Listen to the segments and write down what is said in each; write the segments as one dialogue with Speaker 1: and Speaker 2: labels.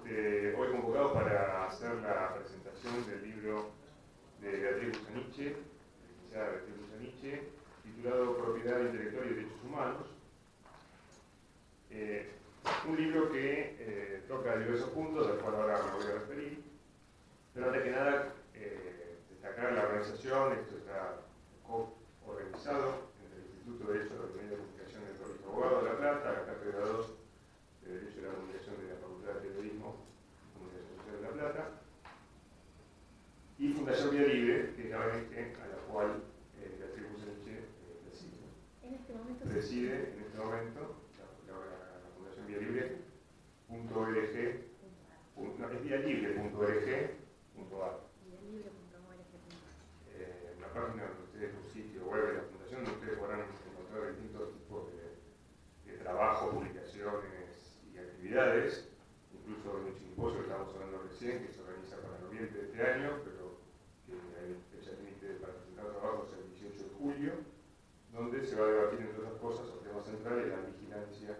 Speaker 1: hoy convocados para hacer la presentación del libro de Beatriz Busaniche, licenciada Beatriz Busaniche, titulado Propiedad Intelectual y Derechos Humanos. Un libro que toca diversos puntos, del cual ahora me voy a referir, pero antes que nada destacar la organización. Esto está organizado entre el Instituto de Derecho de la Comunicación del Colegio de Abogados de La Plata, la Cátedra 2 de Derecho de la Comunicación de la Facultad de Periodismo y Comunicación Social de La Plata, y Fundación Vía Libre, que es la ONG a la cual Beatriz Busaniche preside. Preside en este momento la Fundación Vía Libre.org, es vialibre.org.ar. La página donde ustedes, un sitio web de la Fundación, donde ustedes podrán encontrar distintos tipos de trabajo, publicaciones y actividades, incluso en un simposio que estábamos hablando recién, que se organiza para noviembre de este año, pero que hay fecha límite para presentar trabajos el 18 de julio, donde se va a debatir, entre otras cosas, el tema central de la vigilancia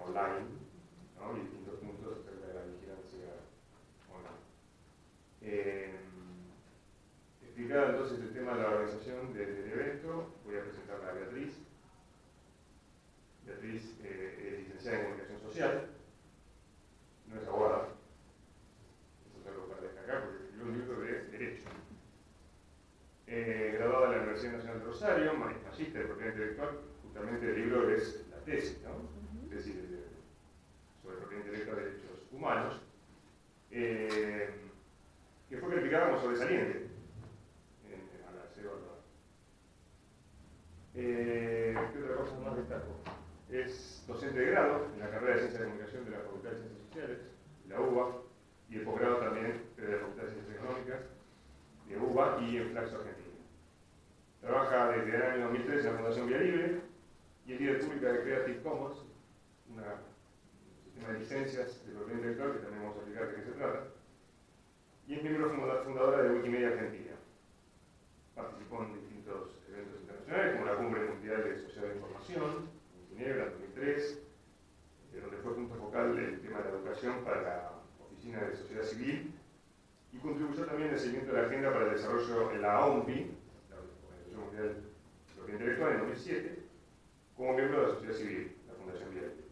Speaker 1: online, ¿no? Y distintos puntos acerca de la vigilancia online. Explicado entonces el tema de la organización del evento, voy a presentarla a Beatriz. Beatriz es licenciada en Comunicación Social, no es abogada, eso es algo para destacar porque escribió un libro de Derecho. Graduada de la Universidad Nacional de Rosario, magíster de propiedad intelectual, justamente el libro es la tesis, ¿no? Tesis sobre propiedad intelectual de derechos humanos, que fue criticada como sobresaliente a la CEO. ¿Qué otra cosa más destaco? Es docente de grado en la carrera de Ciencias de Comunicación de la Facultad de Ciencias Sociales, la UBA, y el posgrado también de la Facultad de Ciencias Económicas, de UBA y en Flaxo Argentina. Trabaja desde el año 2003 en la Fundación Vía Libre y es líder pública de Creative Commons, un sistema de licencias de propiedad intelectual que también vamos a explicar de qué se trata, y es miembro fundadora de Wikimedia Argentina. Participó en distintos eventos internacionales, como la Cumbre Mundial de Sociedad de Información, en Ginebra, en 2003, donde fue punto focal el tema de la educación para la Oficina de Sociedad Civil, y contribuyó también en el seguimiento de la Agenda para el Desarrollo en la OMPI, la Organización Mundial de Propiedad Intelectual, en 2007, como miembro de la sociedad civil, la Fundación Vía Libre.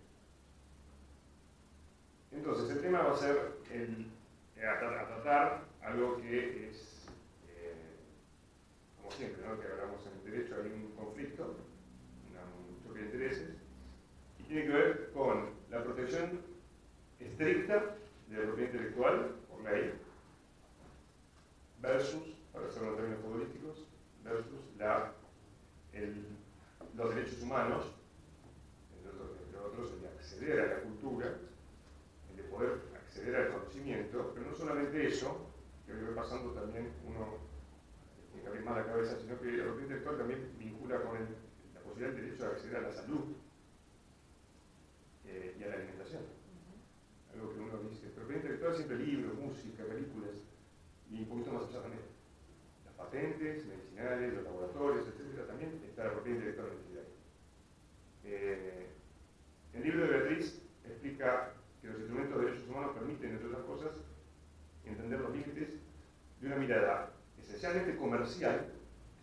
Speaker 1: Entonces, el tema va a ser a tratar algo que es, como siempre, ¿no? Que hablamos en el derecho, hay un conflicto, un choque de intereses, y tiene que ver con la protección estricta de la propiedad intelectual por ley versus, para hacerlo en términos futbolísticos, versus los derechos humanos, entre otros, el de acceder a la cultura, el de poder acceder al conocimiento, pero no solamente eso, que hoy va pasando también uno tiene que abrir más la cabeza, sino que la propiedad intelectual también vincula con la posibilidad del derecho a acceder a la salud y a la alimentación. Algo que uno dice, propiedad intelectual siempre libros, música, películas, y un poquito más allá también. Las patentes medicinales, los laboratorios, etc. También está la propiedad intelectual metida ahí. El libro de Beatriz explica que los instrumentos de derechos humanos permiten, entre otras cosas, entender los límites de una mirada esencialmente comercial,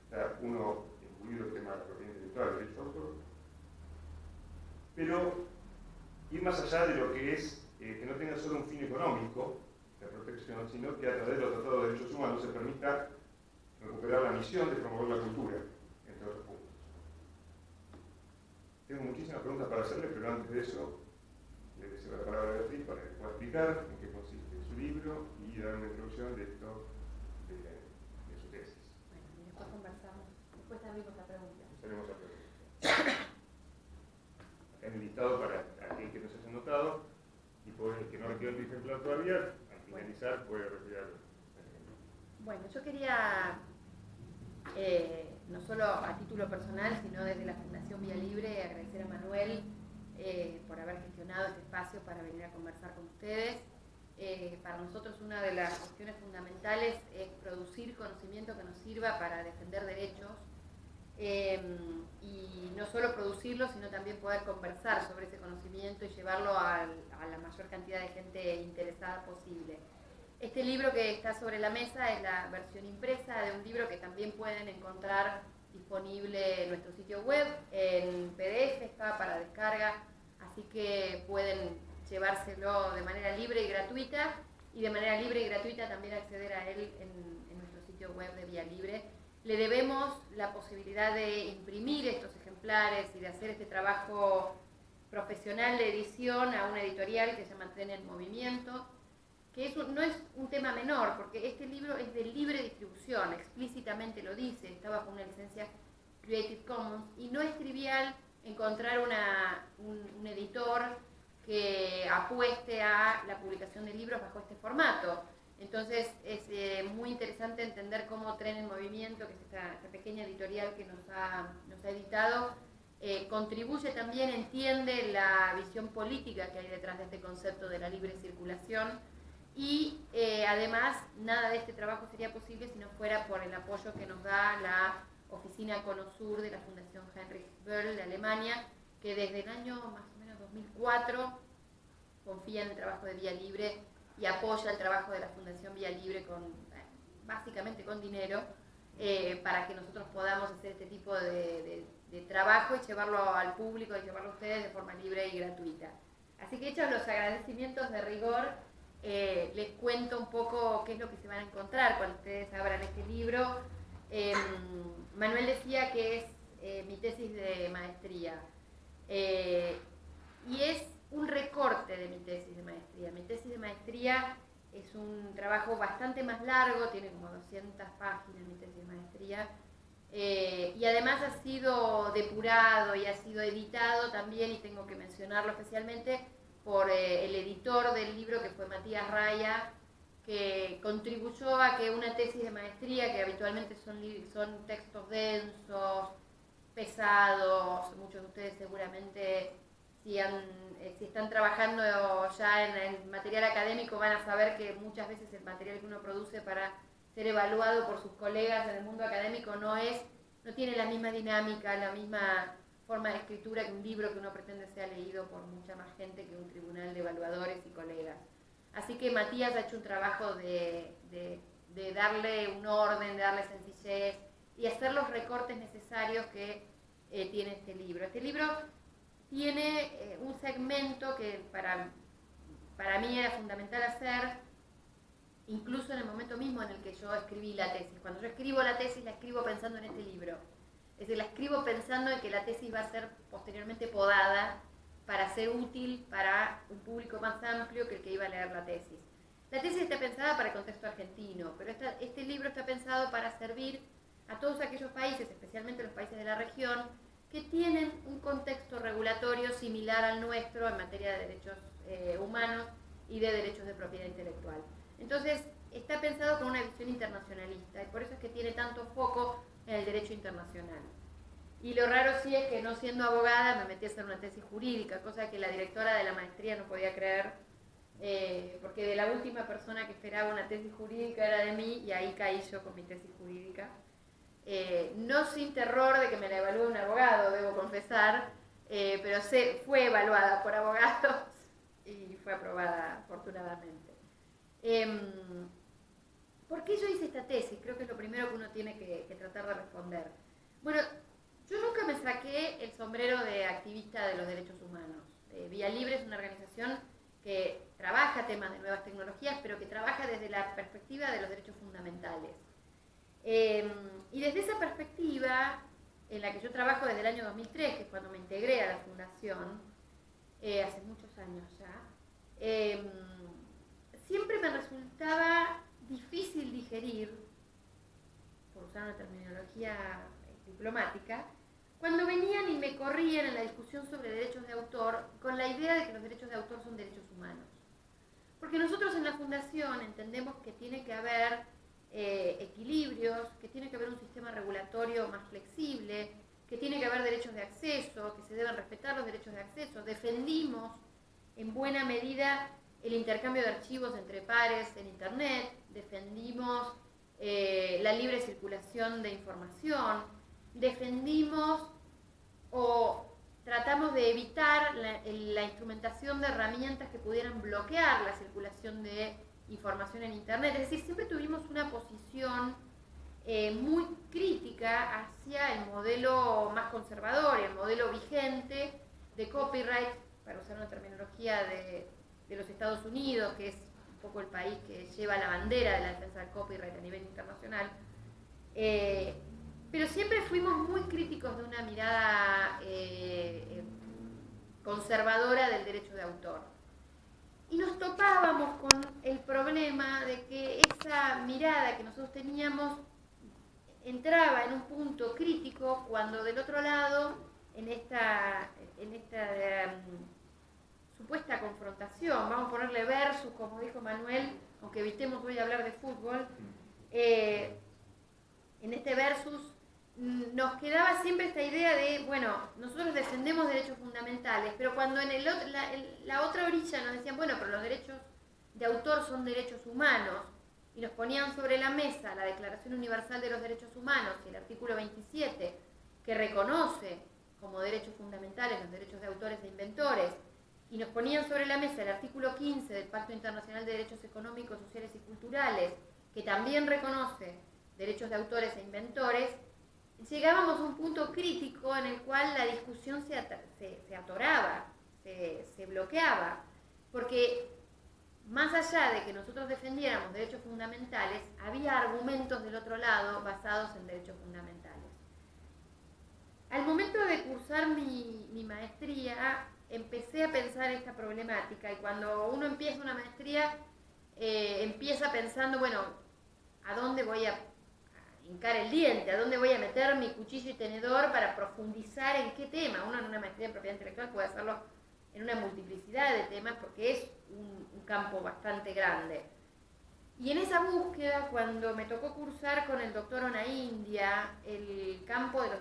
Speaker 1: está uno incluido el tema de la propiedad intelectual, el derecho de autor, pero ir más allá de lo que es, que no tenga solo un fin económico, la protección, sino que a través de los tratados de derechos humanos se permita recuperar la misión de promover la cultura, entre otros puntos. Tengo muchísimas preguntas para hacerle, pero antes de eso, le deseo la palabra a Beatriz para que pueda explicar en qué consiste su libro y dar una introducción de esto, de su tesis.
Speaker 2: Bueno, y después conversamos, después abrimos la pregunta.
Speaker 1: Tenemos la pregunta. Acá hay un listado para aquel que no se haya notado, y por el que no le quedó el ejemplar todavía, al finalizar puede retirarlo.
Speaker 2: Bueno, yo quería, no solo a título personal, sino desde la Fundación Vía Libre, agradecer a Manuel por haber gestionado este espacio para venir a conversar con ustedes. Para nosotros una de las cuestiones fundamentales es producir conocimiento que nos sirva para defender derechos y no solo producirlo, sino también poder conversar sobre ese conocimiento y llevarlo a la mayor cantidad de gente interesada posible. Este libro que está sobre la mesa es la versión impresa de un libro que también pueden encontrar disponible en nuestro sitio web, en PDF, está para descarga, así que pueden llevárselo de manera libre y gratuita, y de manera libre y gratuita también acceder a él en nuestro sitio web de Vía Libre. Le debemos la posibilidad de imprimir estos ejemplares y de hacer este trabajo profesional de edición a una editorial que se llama Tren en Movimiento, que no es un tema menor, porque este libro es de libre distribución, explícitamente lo dice, está bajo una licencia Creative Commons, y no es trivial encontrar un editor que apueste a la publicación de libros bajo este formato. Entonces es muy interesante entender cómo Tren en Movimiento, que es esta pequeña editorial que nos ha editado, contribuye también, entiende la visión política que hay detrás de este concepto de la libre circulación, y además nada de este trabajo sería posible si no fuera por el apoyo que nos da la oficina Conosur de la Fundación Heinrich Böll de Alemania, que desde el año más o menos 2004 confía en el trabajo de Vía Libre y apoya el trabajo de la Fundación Vía Libre básicamente con dinero, para que nosotros podamos hacer este tipo de trabajo y llevarlo al público y llevarlo a ustedes de forma libre y gratuita. Así que hechos los agradecimientos de rigor, les cuento un poco qué es lo que se van a encontrar cuando ustedes abran este libro. Manuel decía que es mi tesis de maestría, y es un recorte de mi tesis de maestría. Mi tesis de maestría es un trabajo bastante más largo, tiene como 200 páginas mi tesis de maestría, y además ha sido depurado y ha sido editado también, y tengo que mencionarlo especialmente, por el editor del libro, que fue Matías Raya, que contribuyó a que una tesis de maestría, que habitualmente son textos densos, pesados, muchos de ustedes seguramente si están trabajando ya en material académico van a saber que muchas veces el material que uno produce para ser evaluado por sus colegas en el mundo académico no tiene la misma dinámica, la misma forma de escritura que un libro que uno pretende sea leído por mucha más gente que un tribunal de evaluadores y colegas. Así que Matías ha hecho un trabajo de darle un orden, de darle sencillez y hacer los recortes necesarios que tiene este libro. Este libro tiene un segmento que para mí era fundamental hacer, incluso en el momento mismo en el que yo escribí la tesis. Cuando yo escribo la tesis, la escribo pensando en este libro. Es decir, la escribo pensando en que la tesis va a ser posteriormente podada para ser útil para un público más amplio que el que iba a leer la tesis. La tesis está pensada para el contexto argentino, pero este libro está pensado para servir a todos aquellos países, especialmente los países de la región, que tienen un contexto regulatorio similar al nuestro en materia de derechos humanos y de derechos de propiedad intelectual. Entonces, está pensado con una visión internacionalista, y por eso es que tiene tanto foco en el derecho internacional. Y lo raro sí es que, no siendo abogada, me metí a hacer una tesis jurídica, cosa que la directora de la maestría no podía creer, porque de la última persona que esperaba una tesis jurídica era de mí, y ahí caí yo con mi tesis jurídica. No sin terror de que me la evalúe un abogado, debo confesar, pero fue evaluada por abogados y fue aprobada afortunadamente. ¿Por qué yo hice esta tesis? Creo que es lo primero que uno tiene que tratar de responder. Bueno, yo nunca me saqué el sombrero de activista de los derechos humanos. Vía Libre es una organización que trabaja temas de nuevas tecnologías, pero que trabaja desde la perspectiva de los derechos fundamentales. Y desde esa perspectiva, en la que yo trabajo desde el año 2003, que es cuando me integré a la fundación, hace muchos años ya, siempre me resultaba difícil digerir, por usar una terminología diplomática, cuando venían y me corrían en la discusión sobre derechos de autor con la idea de que los derechos de autor son derechos humanos. Porque nosotros en la fundación entendemos que tiene que haber equilibrios, que tiene que haber un sistema regulatorio más flexible, que tiene que haber derechos de acceso, que se deben respetar los derechos de acceso. Defendimos en buena medida el intercambio de archivos entre pares en Internet, defendimos la libre circulación de información, defendimos o tratamos de evitar la instrumentación de herramientas que pudieran bloquear la circulación de información en Internet. Es decir, siempre tuvimos una posición muy crítica hacia el modelo más conservador, el modelo vigente de copyright, para usar una terminología de los Estados Unidos, que es un poco el país que lleva la bandera de la defensa del copyright a nivel internacional. Pero siempre fuimos muy críticos de una mirada conservadora del derecho de autor. Y nos topábamos con el problema de que esa mirada que nosotros teníamos entraba en un punto crítico cuando del otro lado, en esta supuesta confrontación, vamos a ponerle versus, como dijo Manuel, aunque evitemos hoy hablar de fútbol, en este versus nos quedaba siempre esta idea de, bueno, nosotros defendemos derechos fundamentales, pero cuando en la otra orilla nos decían, bueno, pero los derechos de autor son derechos humanos, y nos ponían sobre la mesa la Declaración Universal de los Derechos Humanos y el artículo 27, que reconoce como derechos fundamentales los derechos de autores e inventores, y nos ponían sobre la mesa el artículo 15 del Pacto Internacional de Derechos Económicos, Sociales y Culturales, que también reconoce derechos de autores e inventores, llegábamos a un punto crítico en el cual la discusión se atoraba, se bloqueaba, porque más allá de que nosotros defendiéramos derechos fundamentales, había argumentos del otro lado basados en derechos fundamentales. Al momento de cursar mi maestría, empecé a pensar esta problemática, y cuando uno empieza una maestría, empieza pensando, bueno, ¿a dónde voy a hincar el diente? ¿A dónde voy a meter mi cuchillo y tenedor para profundizar en qué tema? Uno en una maestría en propiedad intelectual puede hacerlo en una multiplicidad de temas porque es un campo bastante grande. Y en esa búsqueda, cuando me tocó cursar con el doctor Onaindia el campo de los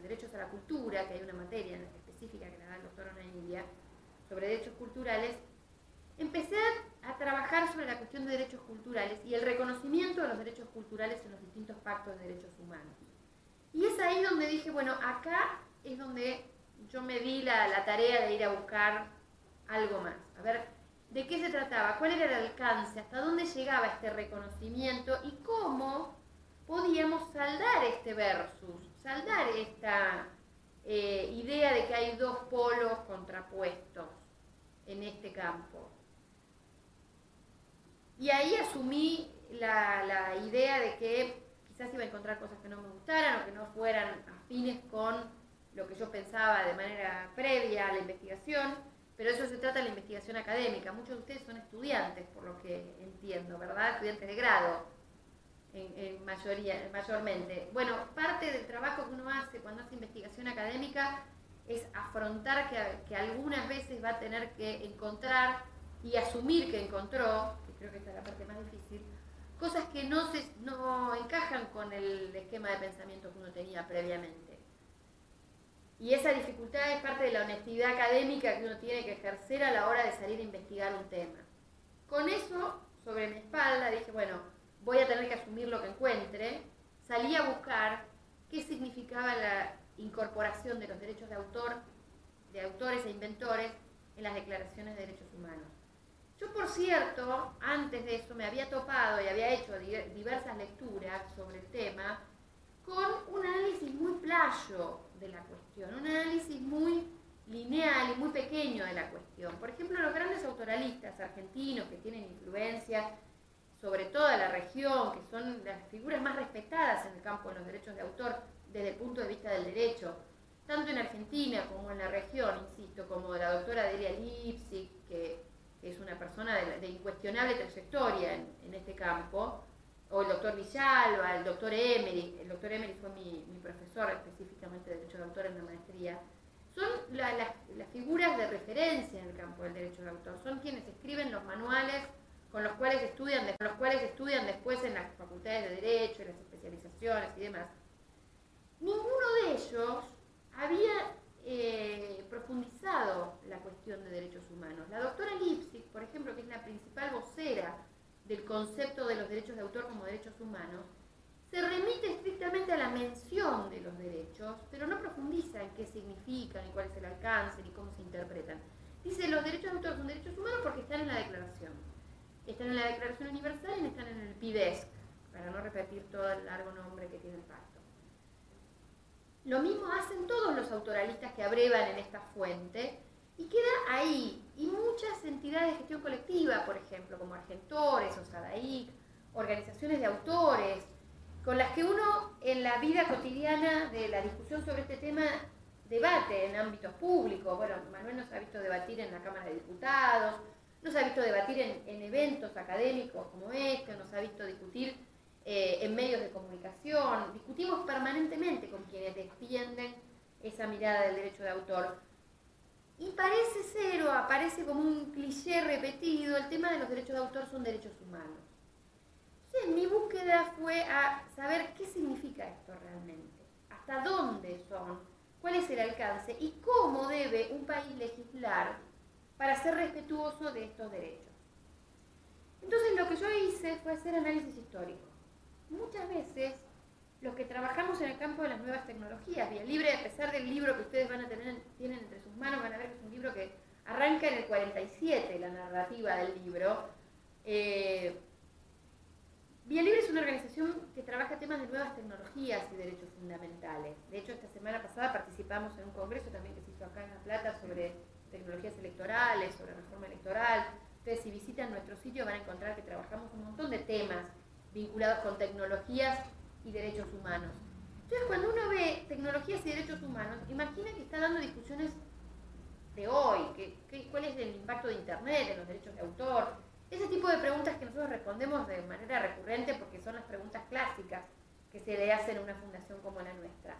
Speaker 2: derechos a la cultura, que hay una materia específica que la da el doctor Onaindia sobre derechos culturales, empecé a trabajar sobre la cuestión de derechos culturales y el reconocimiento de los derechos culturales en los distintos pactos de derechos humanos. Y es ahí donde dije, bueno, acá es donde yo me di la tarea de ir a buscar algo más. A ver, ¿de qué se trataba? ¿Cuál era el alcance? ¿Hasta dónde llegaba este reconocimiento? ¿Y cómo podíamos saldar este versus? Saldar esta idea de que hay dos polos contrapuestos en este campo. Y ahí asumí la idea de que quizás iba a encontrar cosas que no me gustaran o que no fueran afines con lo que yo pensaba de manera previa a la investigación, pero eso se trata de la investigación académica. Muchos de ustedes son estudiantes, por lo que entiendo, ¿verdad? Estudiantes de grado, mayormente. Bueno, parte del trabajo que uno hace cuando hace investigación académica es afrontar que algunas veces va a tener que encontrar y asumir que encontró, que creo que esta es la parte más difícil, cosas que no encajan con el esquema de pensamiento que uno tenía previamente. Y esa dificultad es parte de la honestidad académica que uno tiene que ejercer a la hora de salir a investigar un tema. Con eso sobre mi espalda dije, bueno, voy a tener que asumir lo que encuentre. Salí a buscar qué significaba la incorporación de los derechos de autores e inventores en las declaraciones de derechos humanos. Yo, por cierto, antes de eso me había topado y había hecho diversas lecturas sobre el tema con un análisis muy playo de la cuestión, un análisis muy lineal y muy pequeño de la cuestión. Por ejemplo, los grandes autoralistas argentinos que tienen influencia sobre toda la región, que son las figuras más respetadas en el campo de los derechos de autor desde el punto de vista del derecho, tanto en Argentina como en la región, insisto, como la doctora Delia Lipsig, que es una persona de incuestionable trayectoria en este campo, o el doctor Villalba, el doctor Emery. El doctor Emery fue mi profesor específicamente de derecho de autor en la maestría. Son las figuras de referencia en el campo del derecho de autor, son quienes escriben los manuales con los cuales estudian después en las facultades de derecho, en las especializaciones y demás. Ninguno de ellos había profundizado la cuestión de derechos humanos. La doctora Lipsig, por ejemplo, que es la principal vocera del concepto de los derechos de autor como derechos humanos, se remite estrictamente a la mención de los derechos, pero no profundiza en qué significan, ni cuál es el alcance, ni cómo se interpretan. Dice, los derechos de autor son derechos humanos porque están en la Declaración. Están en la Declaración Universal y están en el PIDESC, para no repetir todo el largo nombre que tiene el pacto. Lo mismo hacen todos los autoralistas que abrevan en esta fuente, y queda ahí. Y muchas entidades de gestión colectiva, por ejemplo, como Argentores o SADAIC, organizaciones de autores, con las que uno en la vida cotidiana de la discusión sobre este tema debate en ámbitos públicos. Bueno, Manuel nos ha visto debatir en la Cámara de Diputados, nos ha visto debatir en eventos académicos como este, nos ha visto discutir en medios de comunicación. Discutimos permanentemente con quienes defienden esa mirada del derecho de autor. Y parece ser, o aparece como un cliché repetido, el tema de los derechos de autor son derechos humanos. Entonces, mi búsqueda fue a saber qué significa esto realmente, hasta dónde son, cuál es el alcance y cómo debe un país legislar para ser respetuoso de estos derechos. Entonces, lo que yo hice fue hacer análisis histórico. Muchas veces, los que trabajamos en el campo de las nuevas tecnologías, Vía Libre, a pesar del libro que ustedes tienen entre sus manos, van a ver que es un libro que arranca en el 47, la narrativa del libro. Vía Libre es una organización que trabaja temas de nuevas tecnologías y derechos fundamentales. De hecho, esta semana pasada participamos en un congreso también que se hizo acá en La Plata sobre tecnologías electorales, sobre reforma electoral. Ustedes, si visitan nuestro sitio, van a encontrar que trabajamos un montón de temas vinculados con tecnologías y derechos humanos. Entonces, cuando uno ve tecnologías y derechos humanos, imagina que está dando discusiones de hoy, cuál es el impacto de Internet en los derechos de autor, ese tipo de preguntas que nosotros respondemos de manera recurrente porque son las preguntas clásicas que se le hacen a una fundación como la nuestra.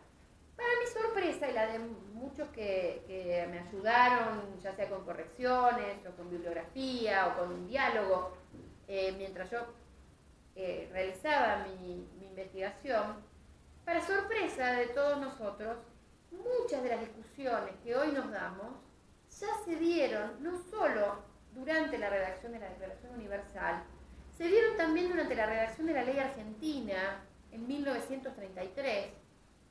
Speaker 2: Para mi sorpresa y la de muchos que me ayudaron, ya sea con correcciones o con bibliografía o con un diálogo, mientras yo realizaba mi investigación, para sorpresa de todos nosotros, muchas de las discusiones que hoy nos damos ya se dieron no solo durante la redacción de la Declaración Universal, se dieron también durante la redacción de la Ley Argentina en 1933.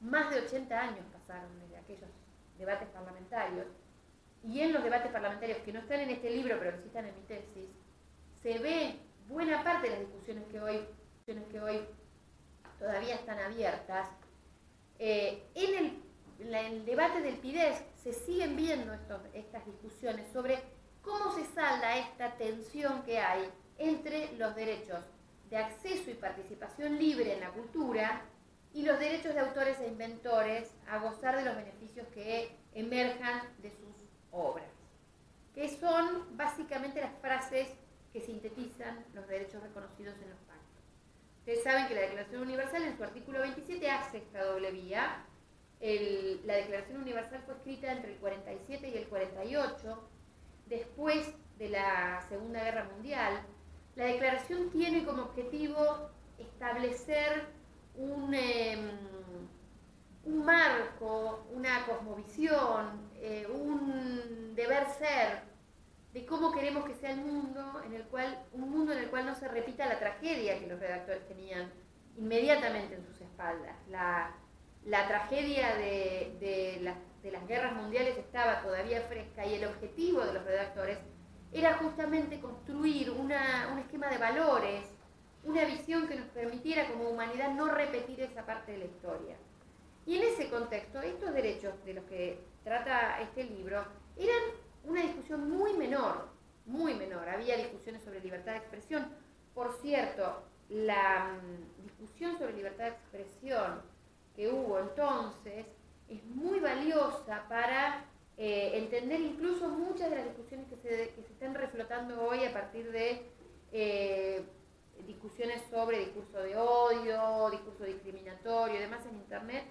Speaker 2: Más de 80 años pasaron desde aquellos debates parlamentarios, y en los debates parlamentarios que no están en este libro pero que sí están en mi tesis, se ve buena parte de las discusiones que hoy todavía están abiertas. En el debate del PIDESC se siguen viendo estas discusiones sobre cómo se salda esta tensión que hay entre los derechos de acceso y participación libre en la cultura y los derechos de autores e inventores a gozar de los beneficios que emerjan de sus obras, que son básicamente las frases que sintetizan los derechos reconocidos en los pactos. Ustedes saben que la Declaración Universal en su artículo 27 hace esta doble vía. La Declaración Universal fue escrita entre el 47 y el 48, después de la Segunda Guerra Mundial. La Declaración tiene como objetivo establecer un marco, una cosmovisión, un deber ser de cómo queremos que sea el mundo, un mundo en el cual no se repita la tragedia que los redactores tenían inmediatamente en sus espaldas. La tragedia de las guerras mundiales estaba todavía fresca y el objetivo de los redactores era justamente construir un esquema de valores, una visión que nos permitiera como humanidad no repetir esa parte de la historia. Y en ese contexto, estos derechos de los que trata este libro eran una discusión muy menor. Había discusiones sobre libertad de expresión. Por cierto, la discusión sobre libertad de expresión que hubo entonces es muy valiosa para entender incluso muchas de las discusiones que se están reflotando hoy a partir de discusiones sobre discurso de odio, discurso discriminatorio y demás en Internet.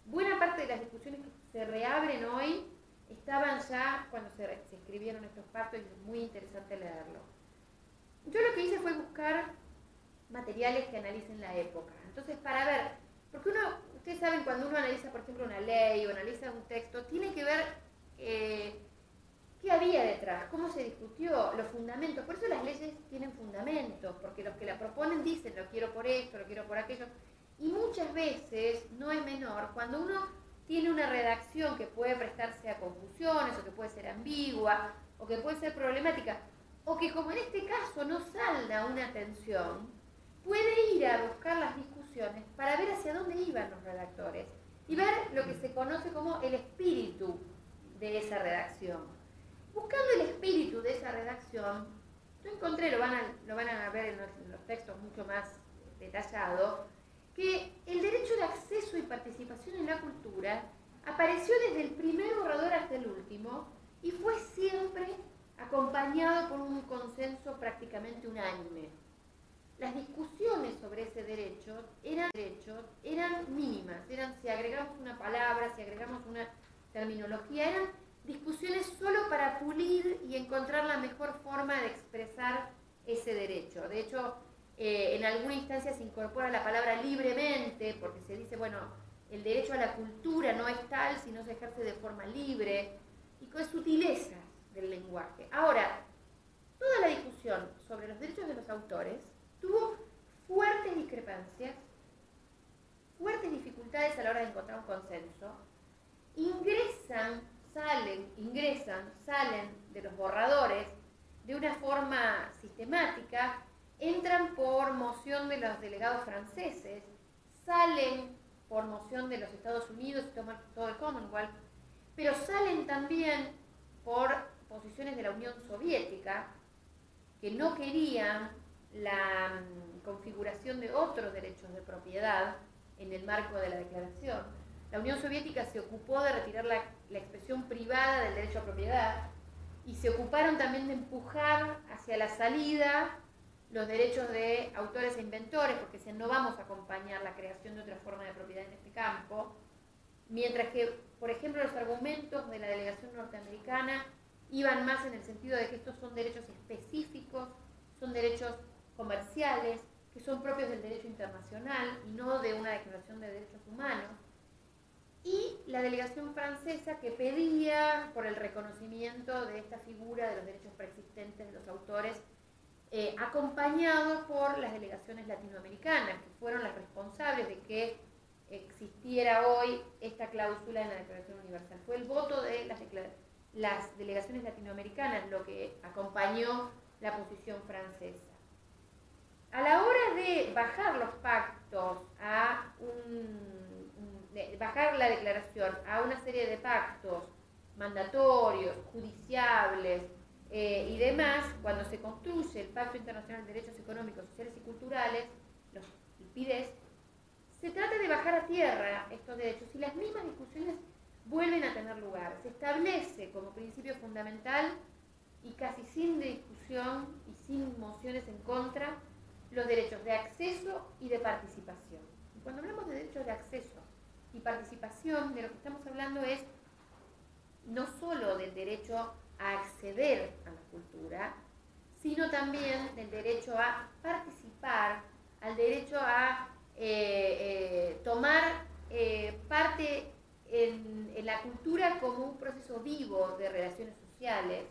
Speaker 2: Buena parte de las discusiones que se reabren hoy estaban ya cuando se escribieron estos pactos y es muy interesante leerlo. Yo lo que hice fue buscar materiales que analicen la época. Entonces, para ver, porque ustedes saben, cuando uno analiza, por ejemplo, una ley o analiza un texto, tiene que ver qué había detrás, cómo se discutió, los fundamentos. Por eso las leyes tienen fundamentos, porque los que la proponen dicen, lo quiero por esto, lo quiero por aquello. Y muchas veces no es menor cuando uno tiene una redacción que puede prestarse a confusiones, o que puede ser ambigua, o que puede ser problemática, o que como en este caso no salda una tensión, puede ir a buscar las discusiones para ver hacia dónde iban los redactores y ver lo que se conoce como el espíritu de esa redacción. Buscando el espíritu de esa redacción, yo encontré, lo van a ver en los textos mucho más detallado, que el derecho de acceso y participación en la cultura apareció desde el primer borrador hasta el último y fue siempre acompañado por un consenso prácticamente unánime. Las discusiones sobre ese derecho eran mínimas, eran si agregamos una palabra, si agregamos una terminología, eran discusiones solo para pulir y encontrar la mejor forma de expresar ese derecho. De hecho, en alguna instancia se incorpora la palabra libremente, porque se dice, bueno, el derecho a la cultura no es tal si no se ejerce de forma libre, y con sutilezas del lenguaje. Ahora, toda la discusión sobre los derechos de los autores tuvo fuertes discrepancias, fuertes dificultades a la hora de encontrar un consenso. Salen de los borradores de una forma sistemática, entran por moción de los delegados franceses, salen por moción de los Estados Unidos y todo el Commonwealth, pero salen también por posiciones de la Unión Soviética, que no querían la configuración de otros derechos de propiedad en el marco de la declaración. La Unión Soviética se ocupó de retirar la expresión privada del derecho a propiedad y se ocuparon también de empujar hacia la salida los derechos de autores e inventores, porque decían no vamos a acompañar la creación de otra forma de propiedad en este campo, mientras que, por ejemplo, los argumentos de la delegación norteamericana iban más en el sentido de que estos son derechos específicos, son derechos comerciales, que son propios del derecho internacional y no de una declaración de derechos humanos. Y la delegación francesa que pedía por el reconocimiento de esta figura de los derechos preexistentes de los autores, acompañado por las delegaciones latinoamericanas, que fueron las responsables de que existiera hoy esta cláusula en la Declaración Universal. Fue el voto de las delegaciones latinoamericanas lo que acompañó la posición francesa. A la hora de bajar los pactos bajar la declaración a una serie de pactos mandatorios, judiciables y demás, cuando se construye el Pacto Internacional de Derechos Económicos, Sociales y Culturales, el PIDES, se trata de bajar a tierra estos derechos y las mismas discusiones vuelven a tener lugar. Se establece como principio fundamental y casi sin discusión y sin mociones en contra los derechos de acceso y de participación. Y cuando hablamos de derechos de acceso y participación, de lo que estamos hablando es no solo del derecho a acceder a la cultura, sino también del derecho a participar, al derecho a tomar parte en la cultura como un proceso vivo de relaciones sociales,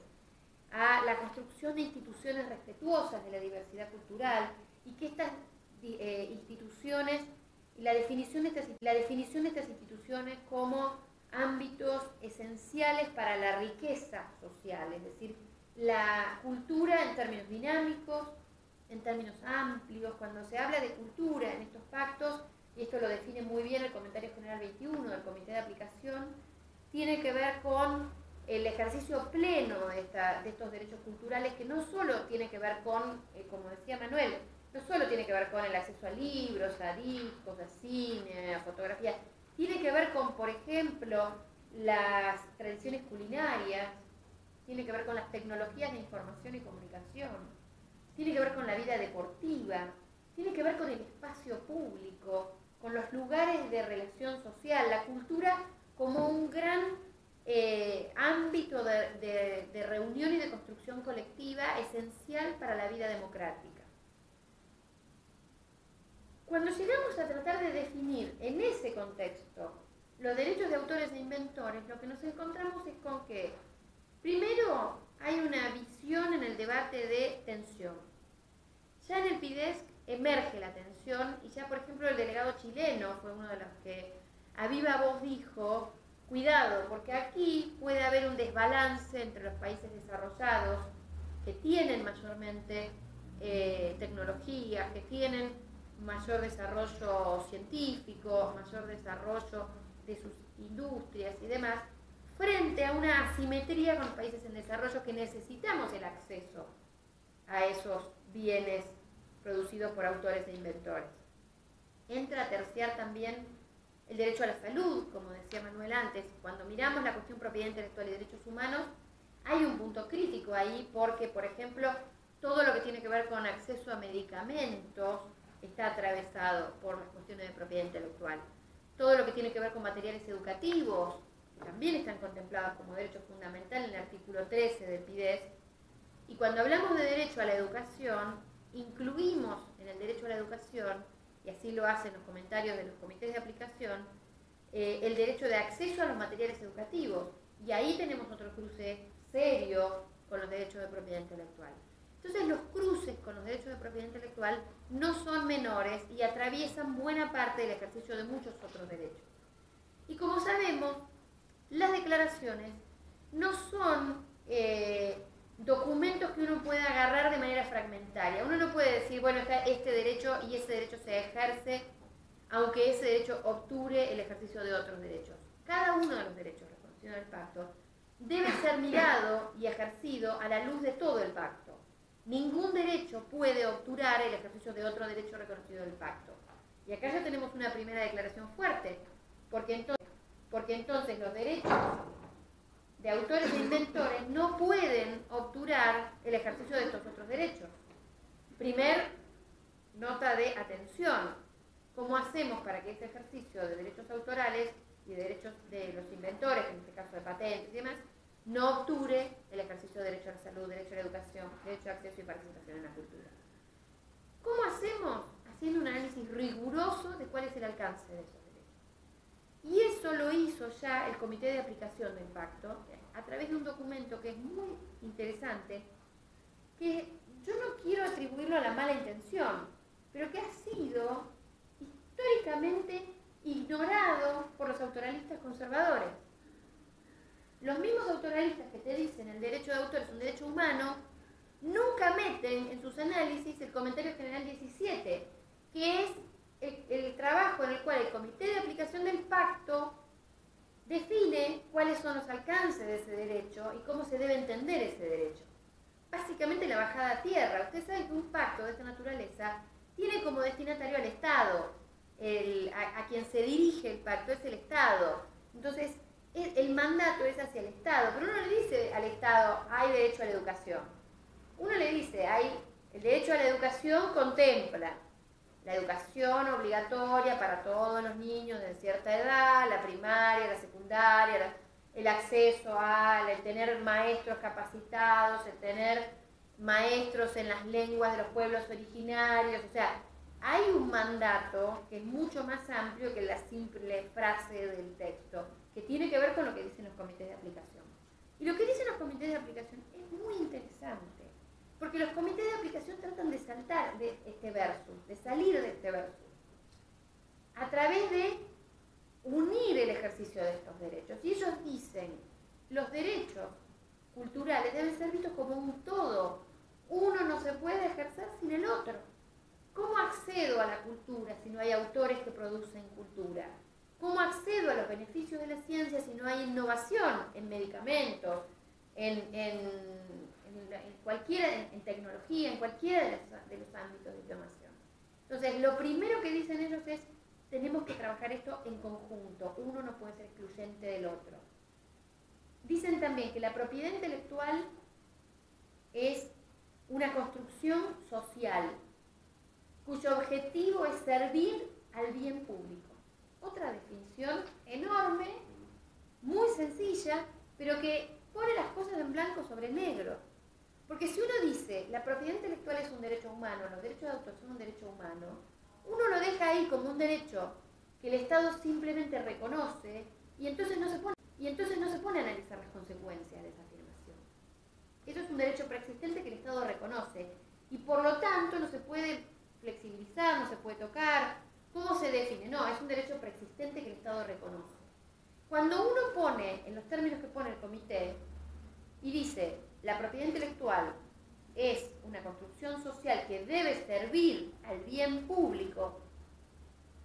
Speaker 2: a la construcción de instituciones respetuosas de la diversidad cultural y que estas instituciones, la definición de estas instituciones como ámbitos esenciales para la riqueza social, es decir, la cultura en términos dinámicos, en términos amplios. Cuando se habla de cultura en estos pactos, y esto lo define muy bien el Comentario General 21 del Comité de Aplicación, tiene que ver con el ejercicio pleno de estos derechos culturales, que no solo tiene que ver con, como decía Manuel, no solo tiene que ver con el acceso a libros, a discos, a cine, a fotografía, tiene que ver con, por ejemplo, las tradiciones culinarias, tiene que ver con las tecnologías de información y comunicación, tiene que ver con la vida deportiva, tiene que ver con el espacio público, con los lugares de relación social, la cultura como un gran ámbito de reunión y de construcción colectiva esencial para la vida democrática. Cuando llegamos a tratar de definir en ese contexto los derechos de autores e inventores, lo que nos encontramos es con que, primero, hay una visión en el debate de tensión. Ya en el PIDESC emerge la tensión y ya, por ejemplo, el delegado chileno fue uno de los que a viva voz dijo, cuidado, porque aquí puede haber un desbalance entre los países desarrollados que tienen mayormente tecnologías, que tienen mayor desarrollo científico, mayor desarrollo de sus industrias y demás, frente a una asimetría con los países en desarrollo que necesitamos el acceso a esos bienes producidos por autores e inventores. Entra a terciar también el derecho a la salud, como decía Manuel antes. Cuando miramos la cuestión propiedad intelectual y derechos humanos, hay un punto crítico ahí porque, por ejemplo, todo lo que tiene que ver con acceso a medicamentos está atravesado por las cuestiones de propiedad intelectual. Todo lo que tiene que ver con materiales educativos también están contemplados como derecho fundamental en el artículo 13 del PIDES. Y cuando hablamos de derecho a la educación, incluimos en el derecho a la educación, y así lo hacen los comentarios de los comités de aplicación, el derecho de acceso a los materiales educativos. Y ahí tenemos otro cruce serio con los derechos de propiedad intelectual. Entonces los cruces con los derechos de propiedad intelectual no son menores y atraviesan buena parte del ejercicio de muchos otros derechos. Y como sabemos, las declaraciones no son documentos que uno pueda agarrar de manera fragmentaria. Uno no puede decir, bueno, está este derecho y ese derecho se ejerce, aunque ese derecho obture el ejercicio de otros derechos. Cada uno de los derechos reconocidos en el pacto debe ser mirado y ejercido a la luz de todo el pacto. Ningún derecho puede obturar el ejercicio de otro derecho reconocido del pacto. Y acá ya tenemos una primera declaración fuerte, porque entonces los derechos de autores e inventores no pueden obturar el ejercicio de estos otros derechos. Primer nota de atención. ¿Cómo hacemos para que este ejercicio de derechos autorales y de derechos de los inventores, en este caso de patentes y demás, no obture el ejercicio de derecho a la salud, derecho a la educación, derecho a acceso y participación en la cultura? ¿Cómo hacemos? Haciendo un análisis riguroso de cuál es el alcance de esos derechos. Y eso lo hizo ya el Comité de Aplicación del Pacto a través de un documento que es muy interesante, que yo no quiero atribuirlo a la mala intención, pero que ha sido históricamente ignorado por los autoralistas conservadores. Los mismos autoralistas que te dicen el derecho de autor es un derecho humano, nunca meten en sus análisis el comentario general 17, que es el trabajo en el cual el Comité de Aplicación del Pacto define cuáles son los alcances de ese derecho y cómo se debe entender ese derecho. Básicamente la bajada a tierra. Ustedes saben que un pacto de esta naturaleza tiene como destinatario al Estado. A quien se dirige el pacto es el Estado. Entonces, el mandato es hacia el Estado, pero uno le dice al Estado, hay derecho a la educación. Uno le dice, el derecho a la educación contempla la educación obligatoria para todos los niños de cierta edad, la primaria, la secundaria, el acceso el tener maestros capacitados, el tener maestros en las lenguas de los pueblos originarios. O sea, hay un mandato que es mucho más amplio que la simple frase del texto, que tiene que ver con lo que dicen los comités de aplicación. Y lo que dicen los comités de aplicación es muy interesante, porque los comités de aplicación tratan de saltar de este versus, de salir de este versus, a través de unir el ejercicio de estos derechos. Y ellos dicen, los derechos culturales deben ser vistos como un todo. Uno no se puede ejercer sin el otro. ¿Cómo accedo a la cultura si no hay autores que producen cultura? ¿Cómo accedo a los beneficios de la ciencia si no hay innovación en medicamentos, en tecnología, en cualquiera de los ámbitos de innovación? Entonces, lo primero que dicen ellos es, tenemos que trabajar esto en conjunto, uno no puede ser excluyente del otro. Dicen también que la propiedad intelectual es una construcción social, cuyo objetivo es servir al bien público. Otra definición enorme, muy sencilla, pero que pone las cosas en blanco sobre negro. Porque si uno dice, la propiedad intelectual es un derecho humano, los derechos de autor son un derecho humano, uno lo deja ahí como un derecho que el Estado simplemente reconoce y entonces no se pone a analizar las consecuencias de esa afirmación. Eso es un derecho preexistente que el Estado reconoce y por lo tanto no se puede flexibilizar, no se puede tocar. ¿Cómo se define? No, es un derecho preexistente que el Estado reconoce. Cuando uno pone, en los términos que pone el comité, y dice, la propiedad intelectual es una construcción social que debe servir al bien público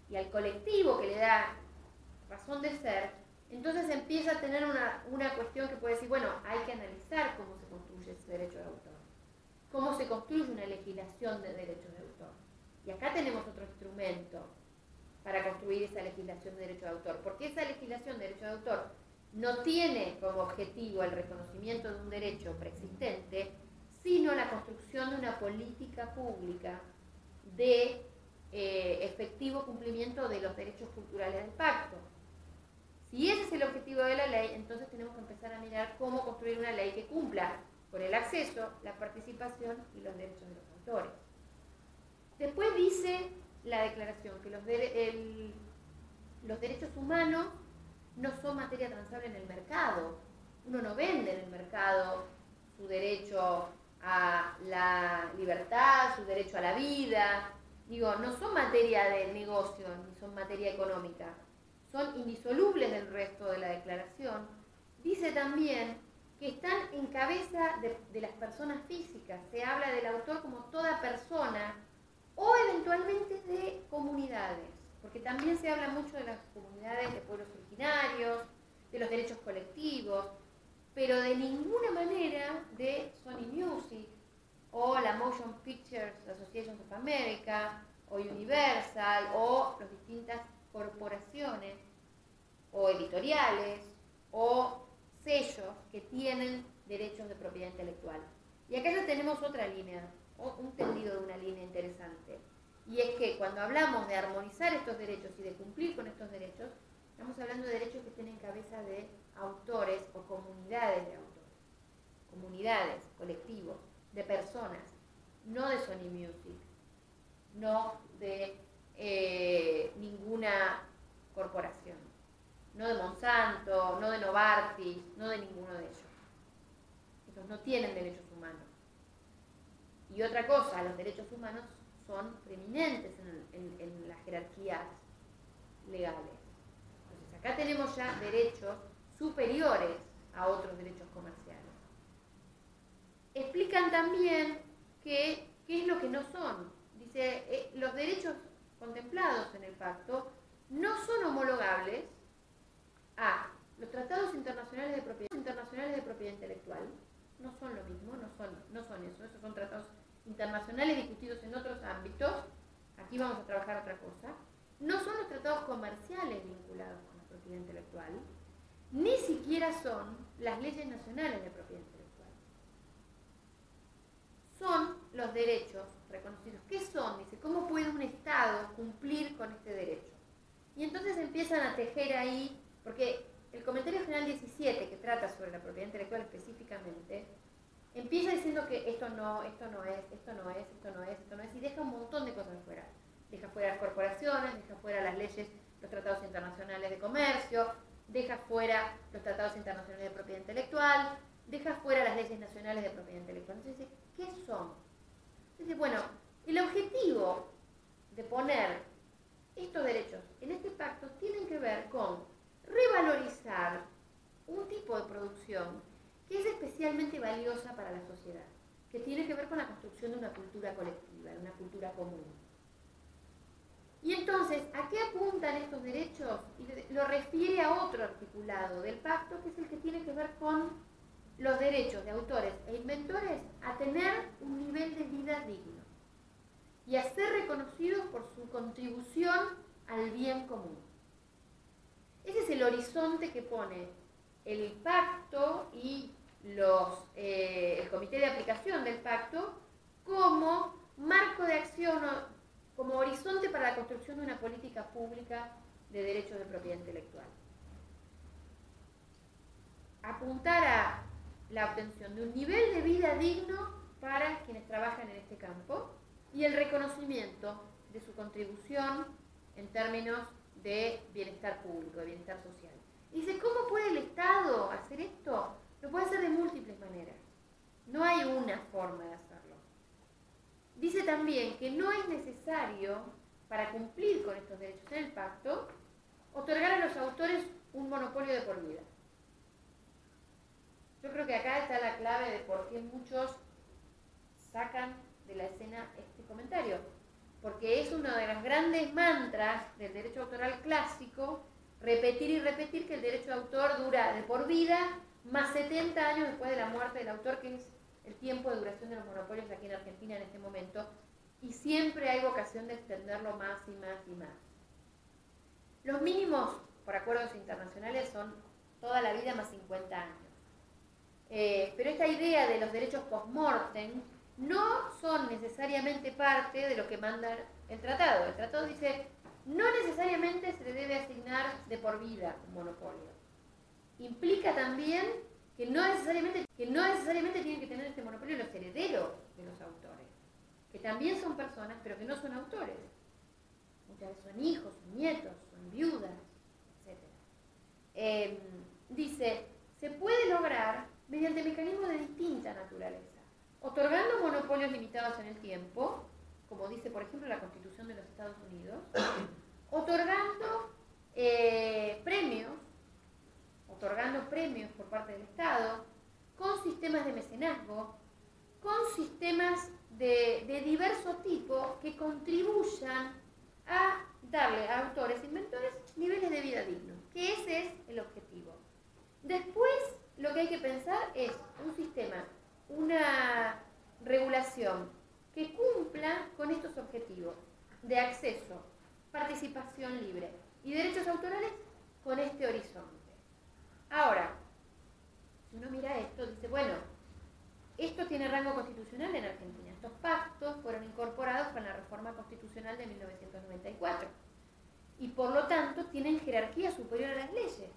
Speaker 2: y al colectivo que le da razón de ser, entonces empieza a tener una cuestión que puede decir, bueno, hay que analizar cómo se construye ese derecho de autor, cómo se construye una legislación de derechos de autor. Y acá tenemos otro instrumento para construir esa legislación de derecho de autor, porque esa legislación de derecho de autor no tiene como objetivo el reconocimiento de un derecho preexistente, sino la construcción de una política pública de efectivo cumplimiento de los derechos culturales del pacto. Si ese es el objetivo de la ley, entonces tenemos que empezar a mirar cómo construir una ley que cumpla con el acceso, la participación y los derechos de los autores. Después dice la declaración que los derechos humanos no son materia transable en el mercado. Uno no vende en el mercado su derecho a la libertad, su derecho a la vida. Digo, no son materia de negocio ni son materia económica. Son indisolubles del resto de la declaración. Dice también que están en cabeza de las personas físicas. Se habla del autor como toda persona o eventualmente de comunidades, porque también se habla mucho de las comunidades de pueblos originarios, de los derechos colectivos, pero de ninguna manera de Sony Music o la Motion Pictures Association of America o Universal o las distintas corporaciones o editoriales o sellos que tienen derechos de propiedad intelectual. Y acá ya tenemos otra línea, un tendido de una línea interesante. Y es que cuando hablamos de armonizar estos derechos y de cumplir con estos derechos, estamos hablando de derechos que tienen cabeza de autores o comunidades de autores, comunidades, colectivos, de personas, no de Sony Music, no de ninguna corporación, no de Monsanto, no de Novartis, no de ninguno de ellos. Estos no tienen derechos humanos. Y otra cosa, los derechos humanos son preeminentes en las jerarquías legales. Entonces acá tenemos ya derechos superiores a otros derechos comerciales. Explican también qué es lo que no son. Dice, los derechos contemplados en el pacto no son homologables a los tratados internacionales de propiedad intelectual. No son lo mismo, no son eso. Esos son tratados internacionales discutidos en otros ámbitos. Aquí vamos a trabajar otra cosa. No son los tratados comerciales vinculados con la propiedad intelectual, ni siquiera son las leyes nacionales de propiedad intelectual. Son los derechos reconocidos. ¿Qué son? Dice, ¿cómo puede un Estado cumplir con este derecho? Y entonces empiezan a tejer ahí, porque el Comentario General 17, que trata sobre la propiedad intelectual específicamente, empieza diciendo que esto no es, y deja un montón de cosas fuera. Deja fuera las corporaciones, deja fuera las leyes, los tratados internacionales de comercio, deja fuera los tratados internacionales de propiedad intelectual, deja fuera las leyes nacionales de propiedad intelectual. Entonces dice, ¿qué son? Dice, bueno, el objetivo de poner estos derechos en este pacto tienen que ver con revalorizar un tipo de producción que es especialmente valiosa para la sociedad, que tiene que ver con la construcción de una cultura colectiva, de una cultura común. Y entonces, ¿a qué apuntan estos derechos? Y lo refiere a otro articulado del pacto, que es el que tiene que ver con los derechos de autores e inventores a tener un nivel de vida digno y a ser reconocidos por su contribución al bien común. Ese es el horizonte que pone el pacto y el comité de aplicación del pacto como marco de acción, como horizonte para la construcción de una política pública de derechos de propiedad intelectual. Apuntar a la obtención de un nivel de vida digno para quienes trabajan en este campo y el reconocimiento de su contribución en términos de bienestar público, de bienestar social. Dice, ¿cómo puede el Estado hacer esto? Lo puede hacer de múltiples maneras. No hay una forma de hacerlo. Dice también que no es necesario, para cumplir con estos derechos en el pacto, otorgar a los autores un monopolio de por vida. Yo creo que acá está la clave de por qué muchos sacan de la escena este comentario, porque es uno de los grandes mantras del derecho autoral clásico, repetir y repetir que el derecho de autor dura de por vida, más 70 años después de la muerte del autor, que es el tiempo de duración de los monopolios aquí en Argentina en este momento, y siempre hay vocación de extenderlo más y más y más. Los mínimos por acuerdos internacionales son toda la vida más 50 años. Pero esta idea de los derechos post-mortem no son necesariamente parte de lo que manda el tratado. El tratado dice, no necesariamente se le debe asignar de por vida un monopolio. Implica también que no necesariamente tienen que tener este monopolio los herederos de los autores, que también son personas, pero que no son autores. Muchas veces son hijos, son nietos, son viudas, etc. Dice, se puede lograr mediante mecanismos de distinta naturaleza, otorgando monopolios limitados en el tiempo, como dice por ejemplo la Constitución de los Estados Unidos, otorgando premios por parte del Estado, con sistemas de mecenazgo, con sistemas de diverso tipo que contribuyan a darle a autores e inventores niveles de vida dignos, que ese es el objetivo. Después, lo que hay que pensar es un sistema, una regulación que cumpla con estos objetivos de acceso, participación libre y derechos autorales con este horizonte. Ahora, si uno mira esto, dice, bueno, esto tiene rango constitucional en Argentina. Estos pactos fueron incorporados con la reforma constitucional de 1994 y por lo tanto tienen jerarquía superior a las leyes.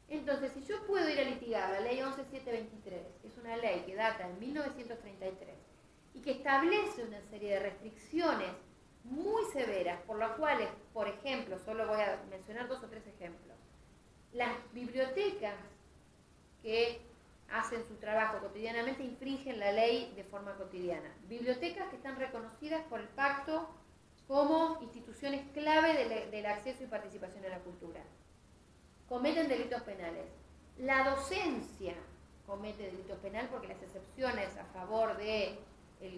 Speaker 2: Entonces, si yo puedo ir a litigar la ley 11723, que es una ley que data de 1933 y que establece una serie de restricciones muy severas, por las cuales, por ejemplo, solo voy a mencionar 2 o 3 ejemplos, las bibliotecas que hacen su trabajo cotidianamente infringen la ley de forma cotidiana. Bibliotecas que están reconocidas por el pacto como instituciones clave del acceso y participación en la cultura. Cometen delitos penales. La docencia comete delitos penales porque las excepciones a favor del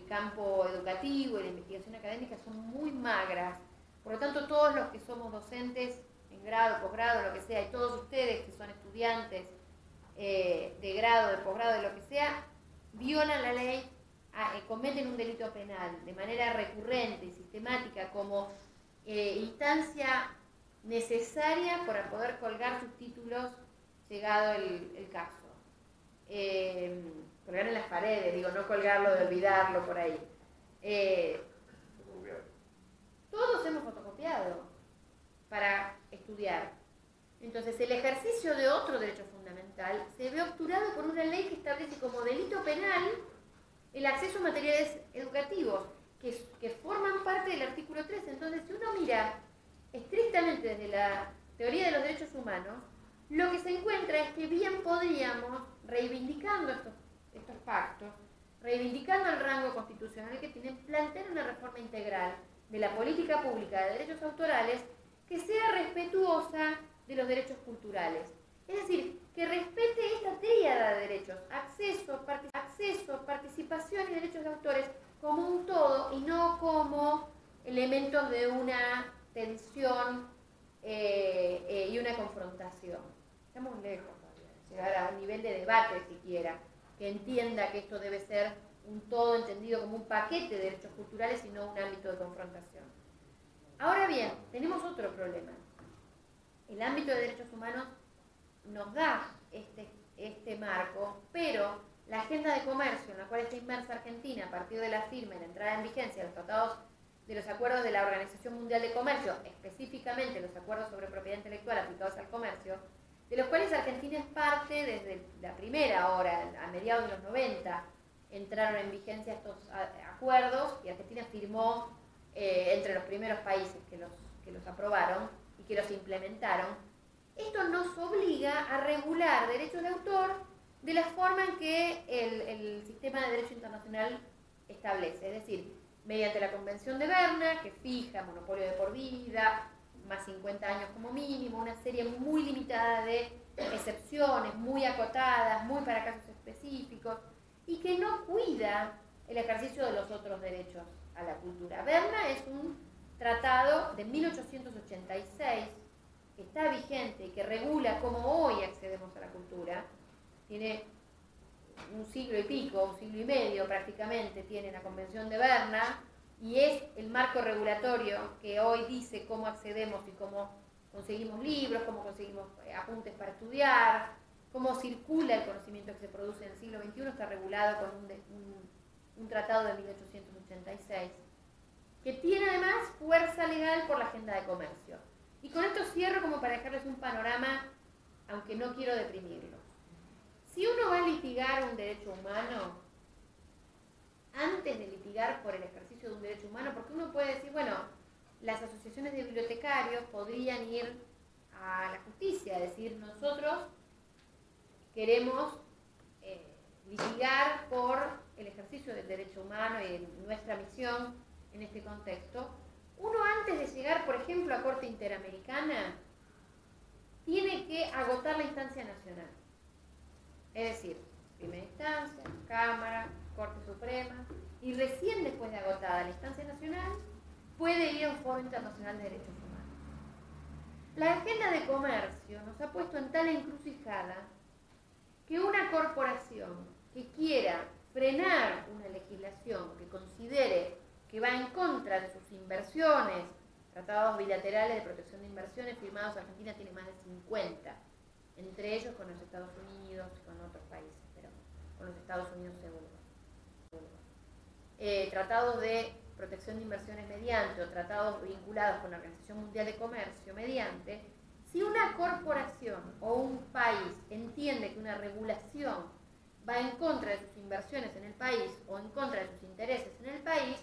Speaker 2: campo educativo y la investigación académica son muy magras. Por lo tanto, todos los que somos docentes en grado, posgrado, lo que sea, y todos ustedes que son estudiantes de grado, de posgrado, de lo que sea, violan la ley, cometen un delito penal de manera recurrente y sistemática como instancia necesaria para poder colgar sus títulos llegado el caso. Colgar en las paredes, digo, no colgarlo de olvidarlo por ahí. Todos hemos fotocopiado para estudiar. Entonces, el ejercicio de otro derecho fundamental se ve obturado por una ley que establece como delito penal el acceso a materiales educativos, que forman parte del artículo 3. Entonces, si uno mira estrictamente desde la teoría de los derechos humanos, lo que se encuentra es que bien podríamos, reivindicando estos pactos, reivindicando el rango constitucional que tienen, plantear una reforma integral de la política pública de derechos autorales que sea respetuosa de los derechos culturales. Es decir, que respete esta tríada de derechos, acceso, participación y derechos de autores como un todo y no como elementos de una tensión y una confrontación. Estamos lejos todavía de llegar a un nivel de debate siquiera, que entienda que esto debe ser un todo entendido como un paquete de derechos culturales y no un ámbito de confrontación. Ahora bien, tenemos otro problema. El ámbito de derechos humanos nos da este marco, pero la agenda de comercio en la cual está inmersa Argentina a partir de la firma y la entrada en vigencia de los tratados de los acuerdos de la Organización Mundial de Comercio, específicamente los acuerdos sobre propiedad intelectual aplicados al comercio, de los cuales Argentina es parte desde la primera hora, a mediados de los 90, entraron en vigencia estos acuerdos y Argentina firmó entre los primeros países que los aprobaron y que los implementaron. Esto nos obliga a regular derechos de autor de la forma en que el sistema de derecho internacional establece. Es decir, mediante la Convención de Berna, que fija monopolio de por vida, más 50 años como mínimo, una serie muy limitada de excepciones, muy acotadas, muy para casos específicos, y que no cuida el ejercicio de los otros derechos a la cultura. Berna es un tratado de 1886 que está vigente y que regula cómo hoy accedemos a la cultura. Tiene un siglo y pico, un siglo y medio prácticamente, tiene la Convención de Berna, y es el marco regulatorio que hoy dice cómo accedemos y cómo conseguimos libros, cómo conseguimos apuntes para estudiar, cómo circula el conocimiento que se produce en el siglo XXI, está regulado con un tratado de 1886, que tiene además fuerza legal por la Agenda de Comercio. Y con esto cierro como para dejarles un panorama, aunque no quiero deprimirlos. Si uno va a litigar un derecho humano, antes de litigar por el ejercicio de un derecho humano, porque uno puede decir, bueno, las asociaciones de bibliotecarios podrían ir a la justicia, decir, nosotros queremos litigar por el ejercicio del derecho humano y nuestra misión en este contexto. Uno antes de llegar, por ejemplo, a Corte Interamericana, tiene que agotar la instancia nacional. Es decir, primera instancia, Cámara, Corte Suprema, y recién después de agotada la instancia nacional, puede ir a un foro internacional de derechos humanos. La Agenda de Comercio nos ha puesto en tal encrucijada que una corporación que quiera frenar una legislación que considere que va en contra de sus inversiones, tratados bilaterales de protección de inversiones firmados, Argentina tiene más de 50, entre ellos con los Estados Unidos y con otros países, pero con los Estados Unidos seguro. Tratados de protección de inversiones mediante o tratados vinculados con la Organización Mundial de Comercio mediante, si una corporación o un país entiende que una regulación va en contra de sus inversiones en el país o en contra de sus intereses en el país,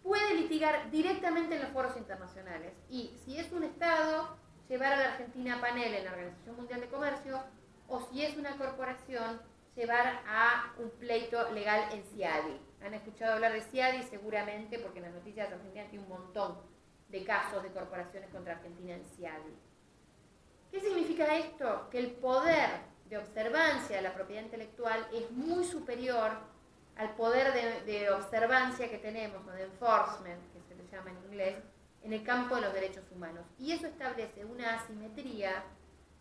Speaker 2: puede litigar directamente en los foros internacionales. Y si es un Estado, llevar a la Argentina a panel en la Organización Mundial de Comercio, o si es una corporación, llevar a un pleito legal en CIADI. Han escuchado hablar de CIADI seguramente, porque en las noticias de Argentina tiene un montón de casos de corporaciones contra Argentina en CIADI. ¿Qué significa esto? Que el poder de observancia de la propiedad intelectual es muy superior al poder de observancia que tenemos, o de enforcement, que se le llama en inglés, en el campo de los derechos humanos. Y eso establece una asimetría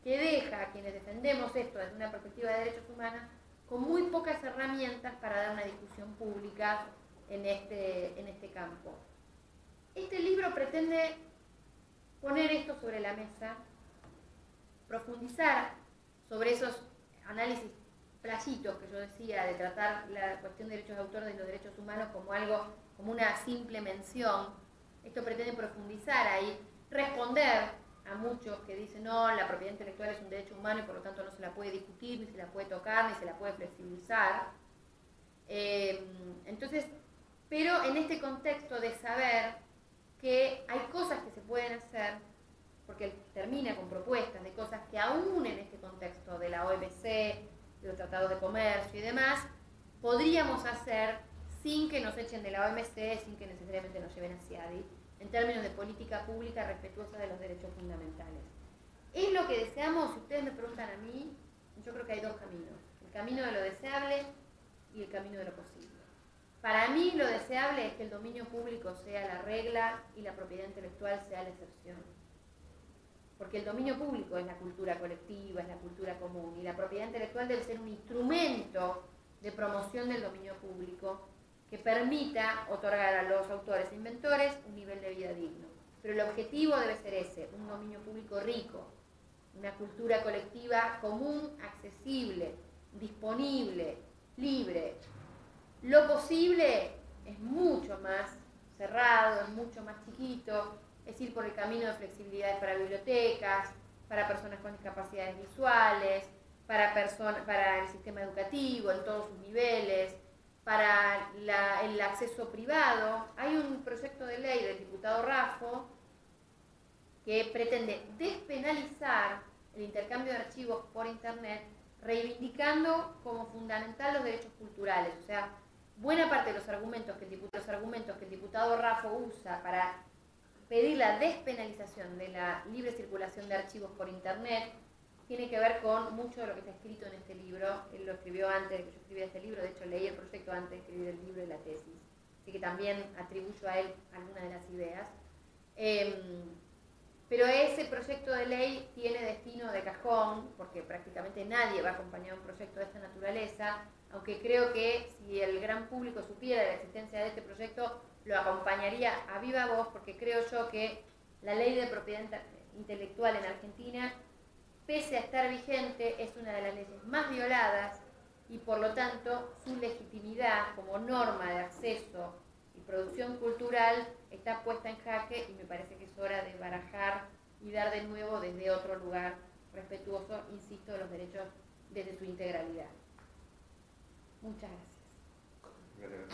Speaker 2: que deja a quienes defendemos esto desde una perspectiva de derechos humanos con muy pocas herramientas para dar una discusión pública en este campo. Este libro pretende poner esto sobre la mesa, profundizar sobre esos análisis playitos que yo decía, de tratar la cuestión de derechos de autor de los derechos humanos como algo, como una simple mención. Esto pretende profundizar ahí, responder a muchos que dicen, no, la propiedad intelectual es un derecho humano y por lo tanto no se la puede discutir, ni se la puede tocar, ni se la puede flexibilizar. Entonces, pero en este contexto de saber que hay cosas que se pueden hacer, porque él termina con propuestas de cosas que aún en este contexto de la OMC, de los tratados de comercio y demás, podríamos hacer sin que nos echen de la OMC, sin que necesariamente nos lleven a CIADI, en términos de política pública respetuosa de los derechos fundamentales. ¿Es lo que deseamos? Si ustedes me preguntan a mí, yo creo que hay dos caminos. El camino de lo deseable y el camino de lo posible. Para mí lo deseable es que el dominio público sea la regla y la propiedad intelectual sea la excepción. Porque el dominio público es la cultura colectiva, es la cultura común, y la propiedad intelectual debe ser un instrumento de promoción del dominio público que permita otorgar a los autores e inventores un nivel de vida digno. Pero el objetivo debe ser ese, un dominio público rico, una cultura colectiva común, accesible, disponible, libre. Lo posible es mucho más cerrado, es mucho más chiquito, es ir por el camino de flexibilidades para bibliotecas, para personas con discapacidades visuales, para el sistema educativo en todos sus niveles, para el acceso privado. Hay un proyecto de ley del diputado Raffo que pretende despenalizar el intercambio de archivos por internet, reivindicando como fundamental los derechos culturales, o sea, buena parte de los argumentos que el diputado Raffo usa para pedir la despenalización de la libre circulación de archivos por Internet tiene que ver con mucho de lo que está escrito en este libro. Él lo escribió antes de que yo escribiera este libro, de hecho leí el proyecto antes de escribir el libro y la tesis, así que también atribuyo a él algunas de las ideas. Pero ese proyecto de ley tiene destino de cajón, porque prácticamente nadie va a acompañar un proyecto de esta naturaleza, aunque creo que si el gran público supiera de la existencia de este proyecto, lo acompañaría a viva voz, porque creo yo que la ley de propiedad intelectual en Argentina, pese a estar vigente, es una de las leyes más violadas y por lo tanto su legitimidad como norma de acceso y producción cultural está puesta en jaque y me parece que es hora de barajar y dar de nuevo desde otro lugar respetuoso, insisto, de los derechos desde su integralidad. Muchas gracias.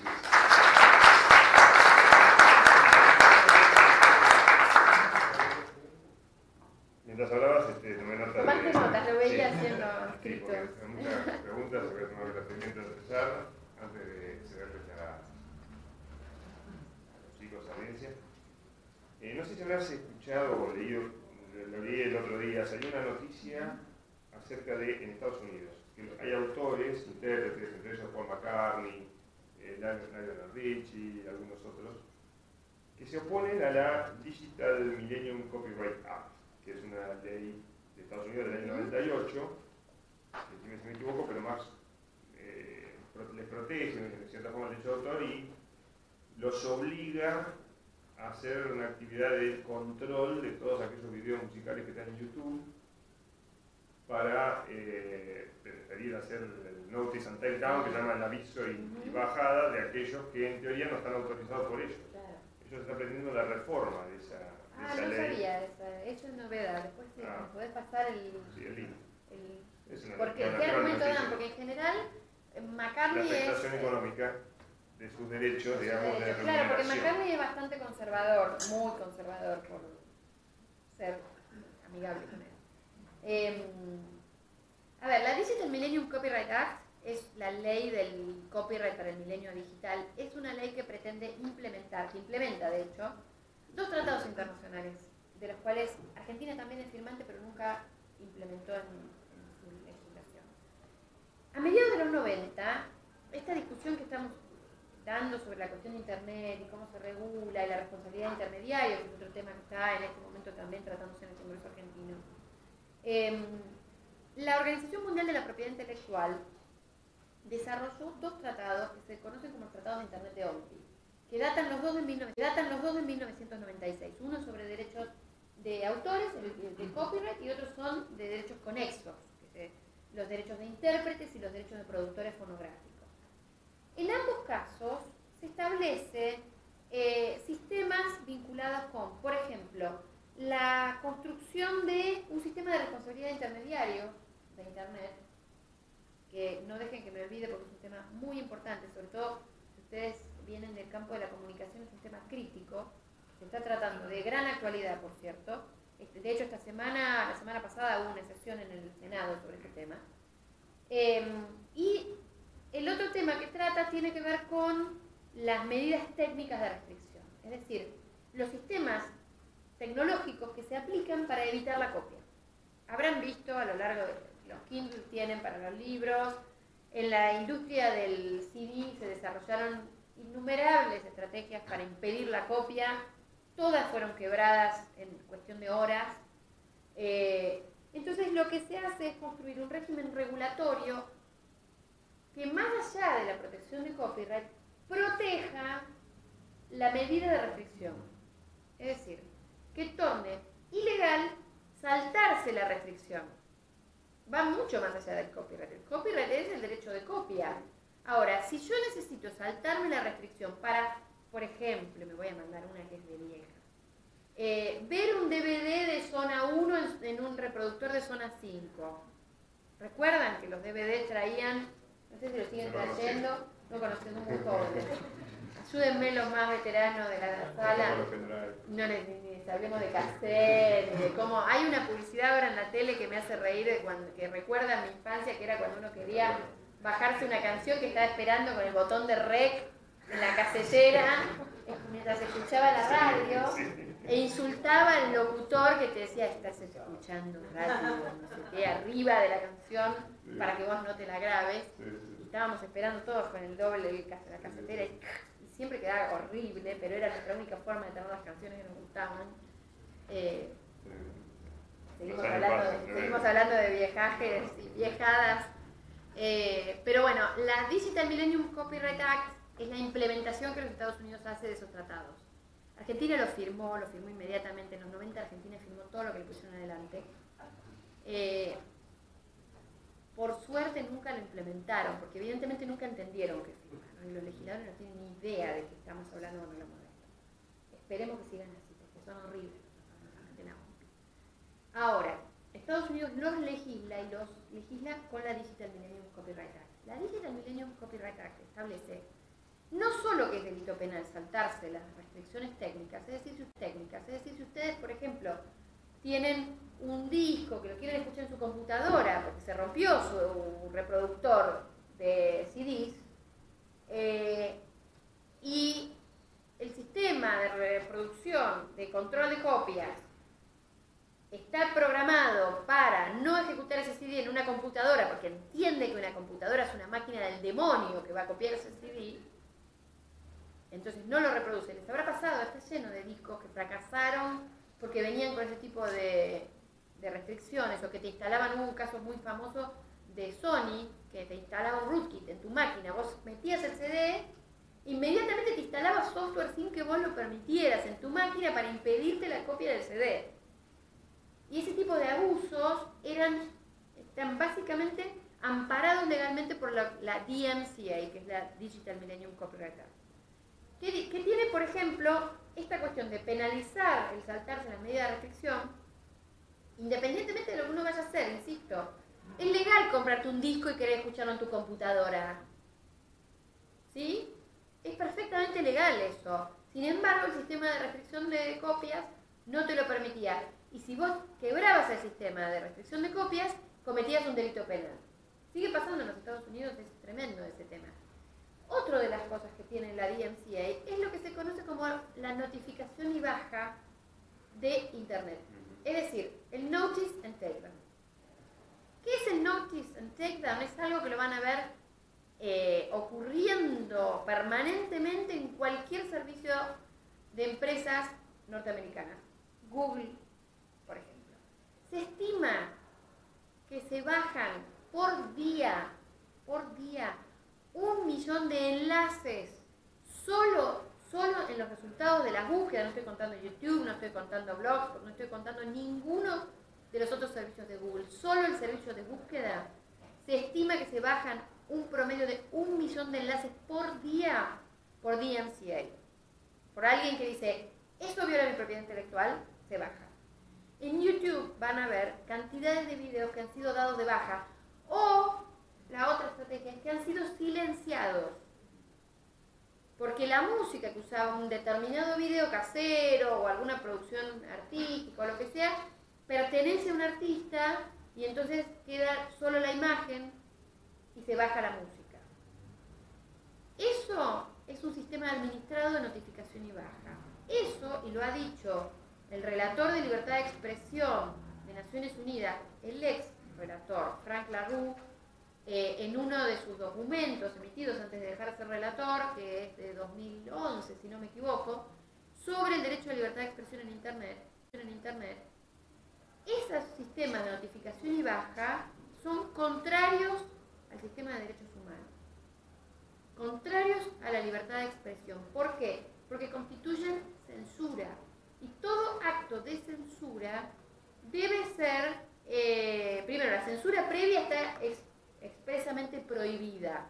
Speaker 1: Mientras hablabas, tomé nota de...
Speaker 2: Tomaste notas, lo veía haciendo
Speaker 1: Sí,
Speaker 2: escritos.
Speaker 1: porque hay muchas preguntas sobre el requerimiento de expresar antes de cederles a los chicos de audiencia. No sé si habrás escuchado o leído, lo leí el otro día, salió una noticia acerca de, en Estados Unidos, que hay autores, intérpretes, entre ellos Paul McCartney, Lionel Richie y algunos otros, que se oponen a la Digital Millennium Copyright Act, que es una ley de Estados Unidos del año 98, si me equivoco, pero más les protege de cierta forma el derecho de autor y los obliga a hacer una actividad de control de todos aquellos videos musicales que están en YouTube para preferir hacer el notice and take down, que llaman el aviso y bajada de aquellos que en teoría no están autorizados por ellos.
Speaker 2: Claro.
Speaker 1: Ellos están aprendiendo la reforma de esa
Speaker 2: No
Speaker 1: ley.
Speaker 2: sabía esa, eso es novedad. Después sí, me podés pasar
Speaker 1: el link.
Speaker 2: Porque ¿qué argumento dan? Porque en general McCartney
Speaker 1: la
Speaker 2: es...
Speaker 1: afectación económica de sus derechos, digamos, de
Speaker 2: claro, porque
Speaker 1: remuneración.
Speaker 2: McCartney es bastante conservador, muy conservador por ser amigable con él. A ver, la Digital Millennium Copyright Act es la ley del copyright para el milenio digital. Es una ley que pretende implementar, que implementa de hecho, 2 tratados internacionales, de los cuales Argentina también es firmante, pero nunca implementó en su legislación. A mediados de los 90, esta discusión que estamos dando sobre la cuestión de Internet y cómo se regula y la responsabilidad de intermediarios, que es otro tema que está en este momento también tratándose en el Congreso argentino. La Organización Mundial de la Propiedad Intelectual desarrolló 2 tratados que se conocen como tratados de Internet de OMPI, que datan los dos de 1996. Uno sobre derechos de autores, de copyright, y otros son de derechos conexos, los derechos de intérpretes y los derechos de productores fonográficos. En ambos casos se establece sistemas vinculados con, por ejemplo, la construcción de un sistema de responsabilidad intermediario de Internet, que no dejen que me olvide porque es un tema muy importante, sobre todo si ustedes vienen del campo de la comunicación, es un tema crítico, se está tratando de gran actualidad, por cierto. De hecho, la semana pasada hubo una sesión en el Senado sobre este tema. Y el otro tema que trata tiene que ver con las medidas técnicas de restricción, es decir, los sistemas tecnológicos que se aplican para evitar la copia. Habrán visto a lo largo de los Kindle tienen para los libros, en la industria del CD se desarrollaron innumerables estrategias para impedir la copia, todas fueron quebradas en cuestión de horas. Entonces lo que se hace es construir un régimen regulatorio que más allá de la protección de copyright, proteja la medida de restricción. Es decir, que torne ilegal saltarse la restricción. Va mucho más allá del copyright. El copyright es el derecho de copia. Ahora, si yo necesito saltarme la restricción para, por ejemplo, me voy a mandar una que es de vieja, ver un DVD de zona 1 en un reproductor de zona 5. ¿Recuerdan que los DVDs traían, no sé si lo siguen trayendo, no conociendo muy jóvenes? Ayúdenme los más veteranos de la sala. No les hablemos de cassette, ni de cómo. Hay una publicidad ahora en la tele que me hace reír, que recuerda a mi infancia, que era cuando uno quería bajarse una canción que estaba esperando con el botón de rec en la casetera mientras escuchaba la radio e insultaba al locutor que te decía: estás escuchando radio, no sé qué, arriba de la canción para que vos no te la grabes. Y estábamos esperando todos con el doble de la casetera y siempre quedaba horrible, pero era nuestra única forma de tener las canciones que nos gustaban. Seguimos hablando de viejajes y viejadas. Pero bueno, la Digital Millennium Copyright Act es la implementación que los Estados Unidos hace de esos tratados. Argentina lo firmó inmediatamente. En los 90 Argentina firmó todo lo que le pusieron adelante. Por suerte nunca lo implementaron, porque evidentemente nunca entendieron que firmaron, y los legisladores no tienen ni idea de que estamos hablando cuando hablamos de esto. Esperemos que sigan así, porque son horribles. Ahora, Estados Unidos los legisla y los legisla con la Digital Millennium Copyright Act. La Digital Millennium Copyright Act establece no solo que es delito penal saltarse las restricciones técnicas, es decir, si ustedes, por ejemplo, tienen un disco que lo quieren escuchar en su computadora porque se rompió su reproductor de CDs, y el sistema de reproducción, de control de copias, está programado para no ejecutar ese CD en una computadora porque entiende que una computadora es una máquina del demonio que va a copiar ese CD, entonces no lo reproduce. Les habrá pasado, está lleno de discos que fracasaron porque venían con ese tipo de restricciones, o que te instalaban. Hubo un caso muy famoso de Sony que te instalaba un rootkit en tu máquina. Vos metías el CD, inmediatamente te instalaba software sin que vos lo permitieras en tu máquina para impedirte la copia del CD. Y ese tipo de abusos están básicamente amparados legalmente por la DMCA, que es la Digital Millennium Copyright Act. Que tiene, por ejemplo, esta cuestión de penalizar el saltarse las medidas de restricción, independientemente de lo que uno vaya a hacer, insisto. Es legal comprarte un disco y querer escucharlo en tu computadora, ¿sí? Es perfectamente legal eso. Sin embargo, el sistema de restricción de copias no te lo permitía. Y si vos quebrabas el sistema de restricción de copias, cometías un delito penal. Sigue pasando en los Estados Unidos, es tremendo ese tema. Otra de las cosas que tiene la DMCA es lo que se conoce como la notificación y baja de Internet. Es decir, el Notice and Takedown. ¿Qué es el Notice and Takedown? Es algo que lo van a ver ocurriendo permanentemente en cualquier servicio de empresas norteamericanas. Google, por ejemplo. Se estima que se bajan por día 1 millón de enlaces solo en los resultados de las búsquedas. No estoy contando YouTube, no estoy contando blogs, no estoy contando ninguno de los otros servicios de Google. Solo el servicio de búsqueda se estima que se bajan un promedio de 1 millón de enlaces por día por DMCA. Por alguien que dice, esto viola mi propiedad intelectual, se baja. En YouTube van a ver cantidades de videos que han sido dados de baja, o la otra estrategia es que han sido silenciados, porque la música que usaba un determinado video casero o alguna producción artística o lo que sea, pertenece a un artista y entonces queda solo la imagen y se baja la música. Eso es un sistema administrado de notificación y baja. Eso, y lo ha dicho el relator de libertad de expresión de Naciones Unidas, el ex relator Frank LaRue, en uno de sus documentos emitidos antes de dejar de ser relator, que es de 2011, si no me equivoco, sobre el derecho a libertad de expresión en Internet, esos sistemas de notificación y baja son contrarios al sistema de derechos humanos, contrarios a la libertad de expresión. ¿Por qué? Porque constituyen censura, y todo acto de censura debe ser, primero, la censura previa está expresamente prohibida,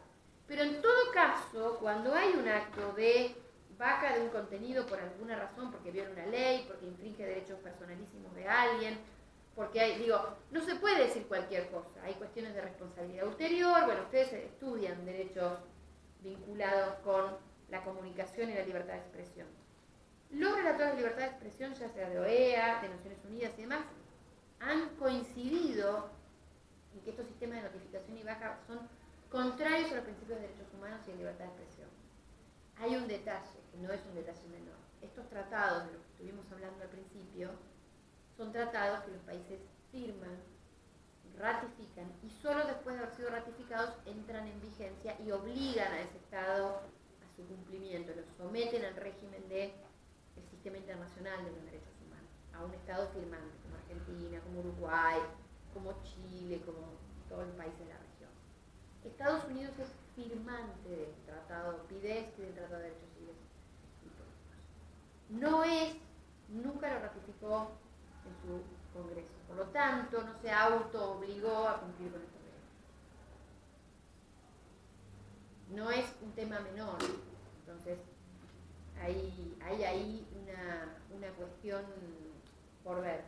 Speaker 2: pero en todo caso, cuando hay un acto de baja de un contenido por alguna razón, porque viola una ley, porque infringe derechos personalísimos de alguien, porque hay, no se puede decir cualquier cosa, hay cuestiones de responsabilidad ulterior. Bueno, ustedes estudian derechos vinculados con la comunicación y la libertad de expresión. Los relatores de libertad de expresión, ya sea de OEA, de Naciones Unidas y demás, han coincidido en que estos sistemas de notificación y baja son contrarios a los principios de derechos humanos y de libertad de expresión. Hay un detalle, que no es un detalle menor. Estos tratados de los que estuvimos hablando al principio son tratados que los países firman, ratifican y solo después de haber sido ratificados entran en vigencia y obligan a ese Estado a su cumplimiento, los someten al régimen del sistema internacional de los derechos humanos, a un Estado firmante como Argentina, como Uruguay, como Chile, como todos los países de la región. Estados Unidos es firmante del Tratado PIDES y del Tratado de Derechos Civiles y Políticos. Nunca lo ratificó en su Congreso. Por lo tanto, no se auto-obligó a cumplir con estos derechos. No es un tema menor. Entonces, hay ahí una cuestión por ver.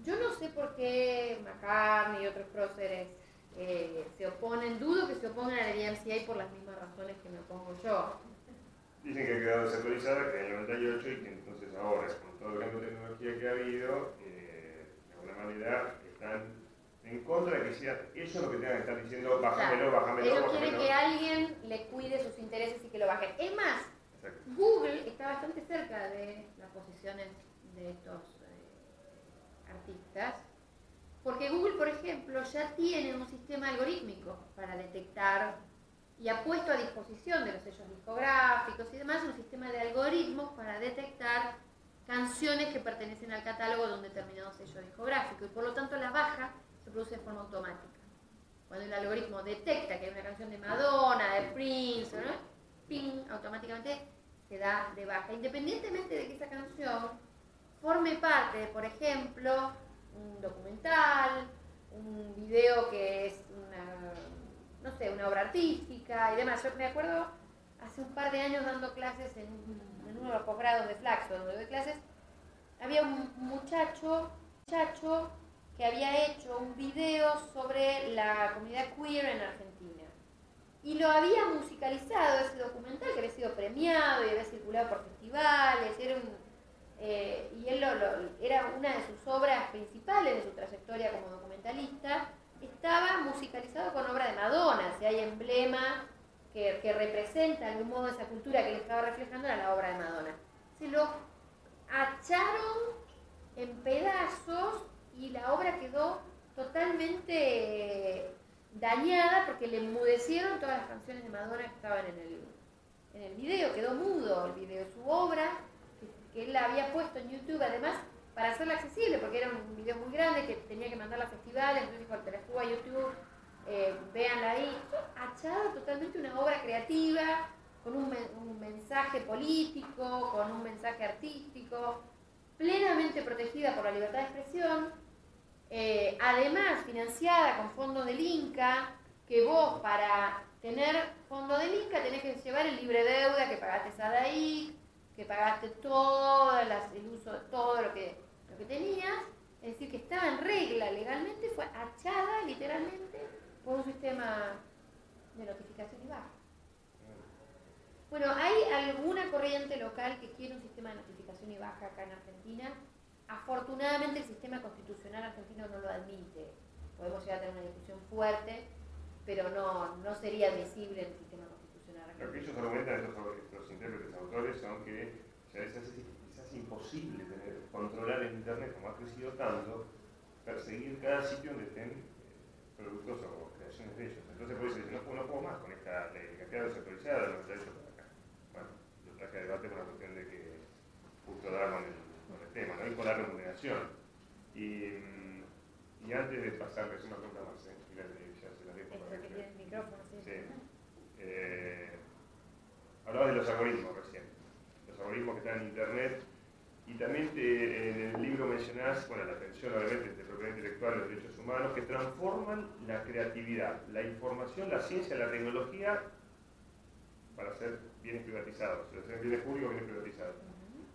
Speaker 2: Yo no sé por qué McCartney y otros próceres se oponen, dudo que se opongan a la DMCA por las mismas razones que me opongo yo.
Speaker 1: Dicen que ha quedado desactualizada, que en el 98 y que entonces ahora, con todo el cambio de tecnología que ha habido, de alguna manera están en contra de que sea eso lo que tengan que estar diciendo, bájamelo, bájamelo.
Speaker 2: Ellos quieren que alguien le cuide sus intereses y que lo bajen. Es más,
Speaker 1: exacto.
Speaker 2: Google está bastante cerca de las posiciones de estos artistas, porque Google, por ejemplo, ya tiene un sistema algorítmico para detectar y ha puesto a disposición de los sellos discográficos y demás un sistema de algoritmos para detectar canciones que pertenecen al catálogo de un determinado sello discográfico y por lo tanto la baja se produce de forma automática. Cuando el algoritmo detecta que hay una canción de Madonna, de Prince, ¿no? ¡Ping!, automáticamente se da de baja, independientemente de que esa canción forme parte de, por ejemplo, un documental, un video que es una obra artística y demás. Yo me acuerdo hace un par de años dando clases en uno de los posgrados de Flaxo, donde doy clases, había un muchacho que había hecho un video sobre la comunidad queer en Argentina. Y lo había musicalizado, ese documental, que había sido premiado y había circulado por festivales, y él era una de sus obras principales de su trayectoria como documentalista, estaba musicalizado con obra de Madonna, si hay emblema que representa de algún modo esa cultura que le estaba reflejando era la obra de Madonna. Se lo acharon en pedazos y la obra quedó totalmente dañada porque le enmudecieron todas las canciones de Madonna que estaban en el video, quedó mudo el video, su obra que él la había puesto en YouTube, además para hacerla accesible, porque era un video muy grande que tenía que mandarla a festivales, entonces dijo, te la subo a YouTube, véanla ahí. Achada totalmente una obra creativa, con un mensaje político, con un mensaje artístico, plenamente protegida por la libertad de expresión, además financiada con fondos del Inca, que vos para tener fondo del Inca tenés que llevar el libre deuda que pagaste SADAIC, que pagaste todo el uso de todo lo que tenías, es decir, que estaba en regla legalmente, fue achada literalmente por un sistema de notificación y baja. Bueno, hay alguna corriente local que quiere un sistema de notificación y baja acá en Argentina. Afortunadamente el sistema constitucional argentino no lo admite. Podemos llegar a tener una discusión fuerte, pero no sería admisible en el sistema constitucional argentino.
Speaker 1: Lo que ellos argumentan, estos intérpretes autores, son que ya es quizás imposible controlar el Internet, como ha crecido tanto, perseguir cada sitio donde estén productos o creaciones de ellos. Entonces por eso dicen, no puedo más con esta ley, que ha quedado desautorizada, no está hecho para acá. Bueno, lo traje a debate por una cuestión de que justo da con el tema, ¿no? Y con la remuneración. Y antes de pasarles una pregunta más, y ya se la dejo para que
Speaker 2: tiene el micrófono, sí.
Speaker 1: Hablaba de los algoritmos recién, los algoritmos que están en Internet, y también en el libro mencionás, bueno, la atención obviamente de propiedad intelectual, los derechos humanos, que transforman la creatividad, la información, la ciencia, la tecnología para ser bienes privatizados, ser bienes públicos, bienes privatizados.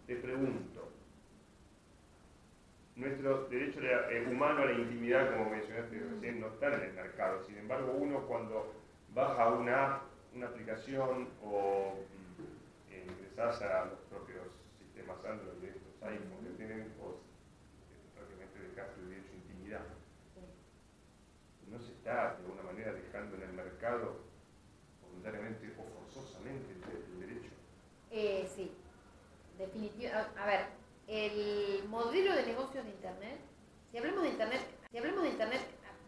Speaker 1: Te pregunto, nuestro derecho humano a la intimidad, como mencionaste recién, no está en el mercado. Sin embargo, uno cuando baja una app, una aplicación o ingresás a los propios sistemas Android de estos iPhones que tienen, vos prácticamente dejaste el derecho a intimidad. ¿No se está de alguna manera dejando en el mercado
Speaker 2: a ver, el modelo de negocios de Internet, si hablamos de Internet,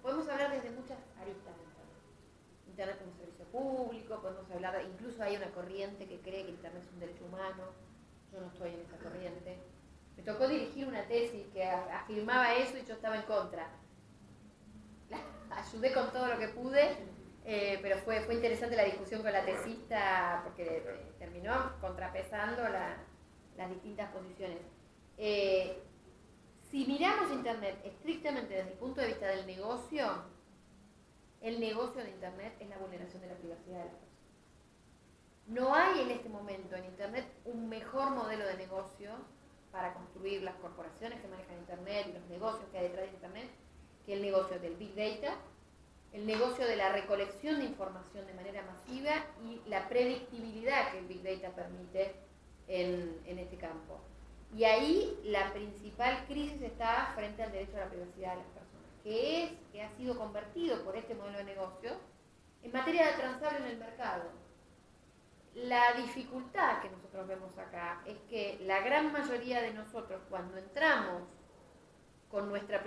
Speaker 2: podemos hablar desde muchas aristas de Internet. Internet como servicio público, podemos hablar, incluso hay una corriente que cree que Internet es un derecho humano. Yo no estoy en esa corriente. Me tocó dirigir una tesis que afirmaba eso y yo estaba en contra. Ayudé con todo lo que pude, pero fue interesante la discusión con la tesista porque terminó contrapesando las distintas posiciones. Si miramos Internet estrictamente desde el punto de vista del negocio, el negocio de Internet es la vulneración de la privacidad de las personas. No hay en este momento en Internet un mejor modelo de negocio para construir las corporaciones que manejan Internet y los negocios que hay detrás de Internet que el negocio del Big Data, el negocio de la recolección de información de manera masiva y la predictibilidad que el Big Data permite en este campo. Y ahí la principal crisis está frente al derecho a la privacidad de las personas, que ha sido convertido por este modelo de negocio en materia de transable en el mercado. La dificultad que nosotros vemos acá es que la gran mayoría de nosotros, cuando entramos con nuestra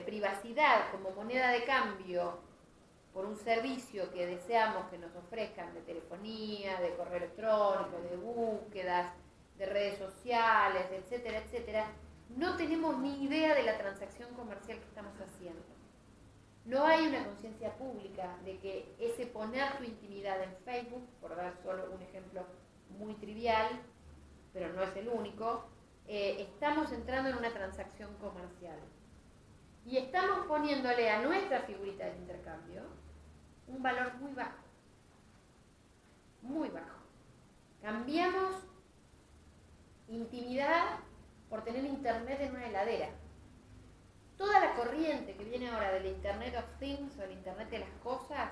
Speaker 2: privacidad como moneda de cambio por un servicio que deseamos que nos ofrezcan de telefonía, de correo electrónico, de búsquedas, de redes sociales, etcétera, etcétera, no tenemos ni idea de la transacción comercial que estamos haciendo. No hay una conciencia pública de que ese poner tu intimidad en Facebook, por dar solo un ejemplo muy trivial, pero no es el único, estamos entrando en una transacción comercial. Y estamos poniéndole a nuestra figurita de intercambio un valor muy bajo. Muy bajo. Cambiamos intimidad por tener Internet en una heladera. Toda la corriente que viene ahora del Internet of Things o el Internet de las cosas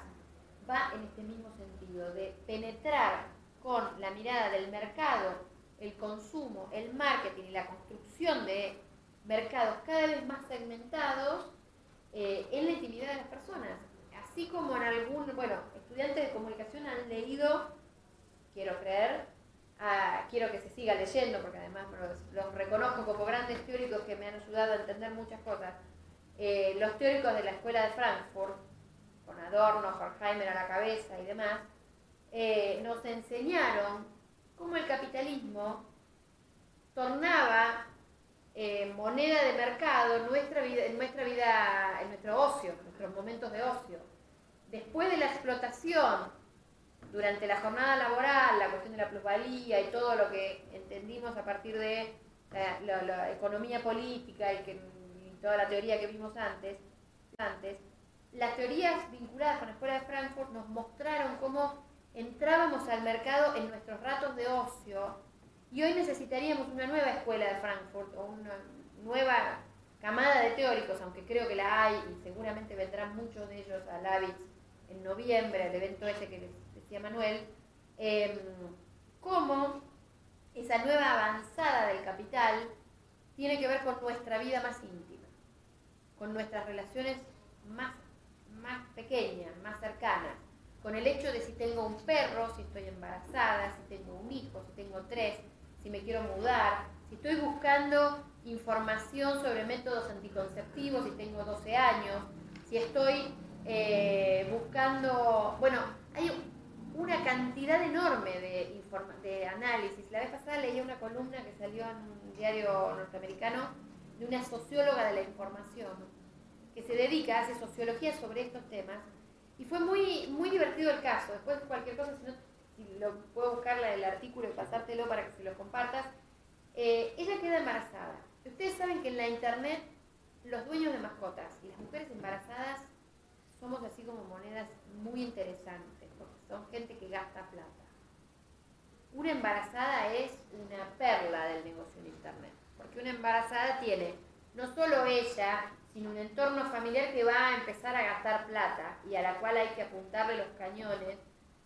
Speaker 2: va en este mismo sentido, de penetrar con la mirada del mercado, el consumo, el marketing y la construcción de mercados cada vez más segmentados en la intimidad de las personas. Así como en estudiantes de comunicación han leído, quiero creer, quiero que se siga leyendo, porque además los reconozco como grandes teóricos que me han ayudado a entender muchas cosas. Los teóricos de la Escuela de Frankfurt, con Adorno, Horkheimer a la cabeza y demás, nos enseñaron cómo el capitalismo tornaba moneda de mercado en nuestra vida, en nuestro ocio, en nuestros momentos de ocio. Después de la explotación, durante la jornada laboral, la cuestión de la plusvalía y todo lo que entendimos a partir de la economía política y toda la teoría que vimos antes, las teorías vinculadas con la Escuela de Frankfurt nos mostraron cómo entrábamos al mercado en nuestros ratos de ocio. Y hoy necesitaríamos una nueva escuela de Frankfurt o una nueva camada de teóricos, aunque creo que la hay y seguramente vendrán muchos de ellos a Labitz en noviembre, al evento ese que les decía Manuel, cómo esa nueva avanzada del capital tiene que ver con nuestra vida más íntima, con nuestras relaciones más pequeñas, más cercanas, con el hecho de si tengo un perro, si estoy embarazada, si tengo un hijo, si tengo 3, si me quiero mudar, si estoy buscando información sobre métodos anticonceptivos, si tengo 12 años, si estoy buscando... hay una cantidad enorme de análisis. La vez pasada leí una columna que salió en un diario norteamericano de una socióloga de la información que se dedica, hace sociología sobre estos temas, y fue muy divertido el caso. Después cualquier cosa, si lo puedo buscar el artículo y pasártelo para que se lo compartas. Ella queda embarazada. Ustedes saben que en la internet los dueños de mascotas y las mujeres embarazadas somos así como monedas muy interesantes, porque son gente que gasta plata. Una embarazada es una perla del negocio de internet, porque una embarazada tiene no solo ella, sino un entorno familiar que va a empezar a gastar plata y a la cual hay que apuntarle los cañones,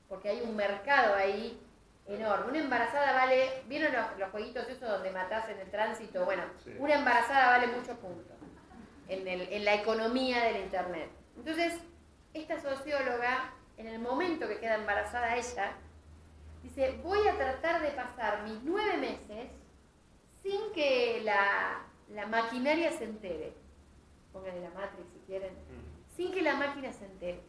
Speaker 2: porque hay un mercado ahí enorme. Una embarazada vale, ¿vieron los jueguitos esos donde matás en el tránsito? Bueno, sí. Una embarazada vale muchos puntos en la economía del internet. Entonces, esta socióloga, en el momento que queda embarazada ella, Dice, voy a tratar de pasar mis 9 meses sin que la maquinaria se entere. Pónganle la Matrix si quieren. Sin que la máquina se entere.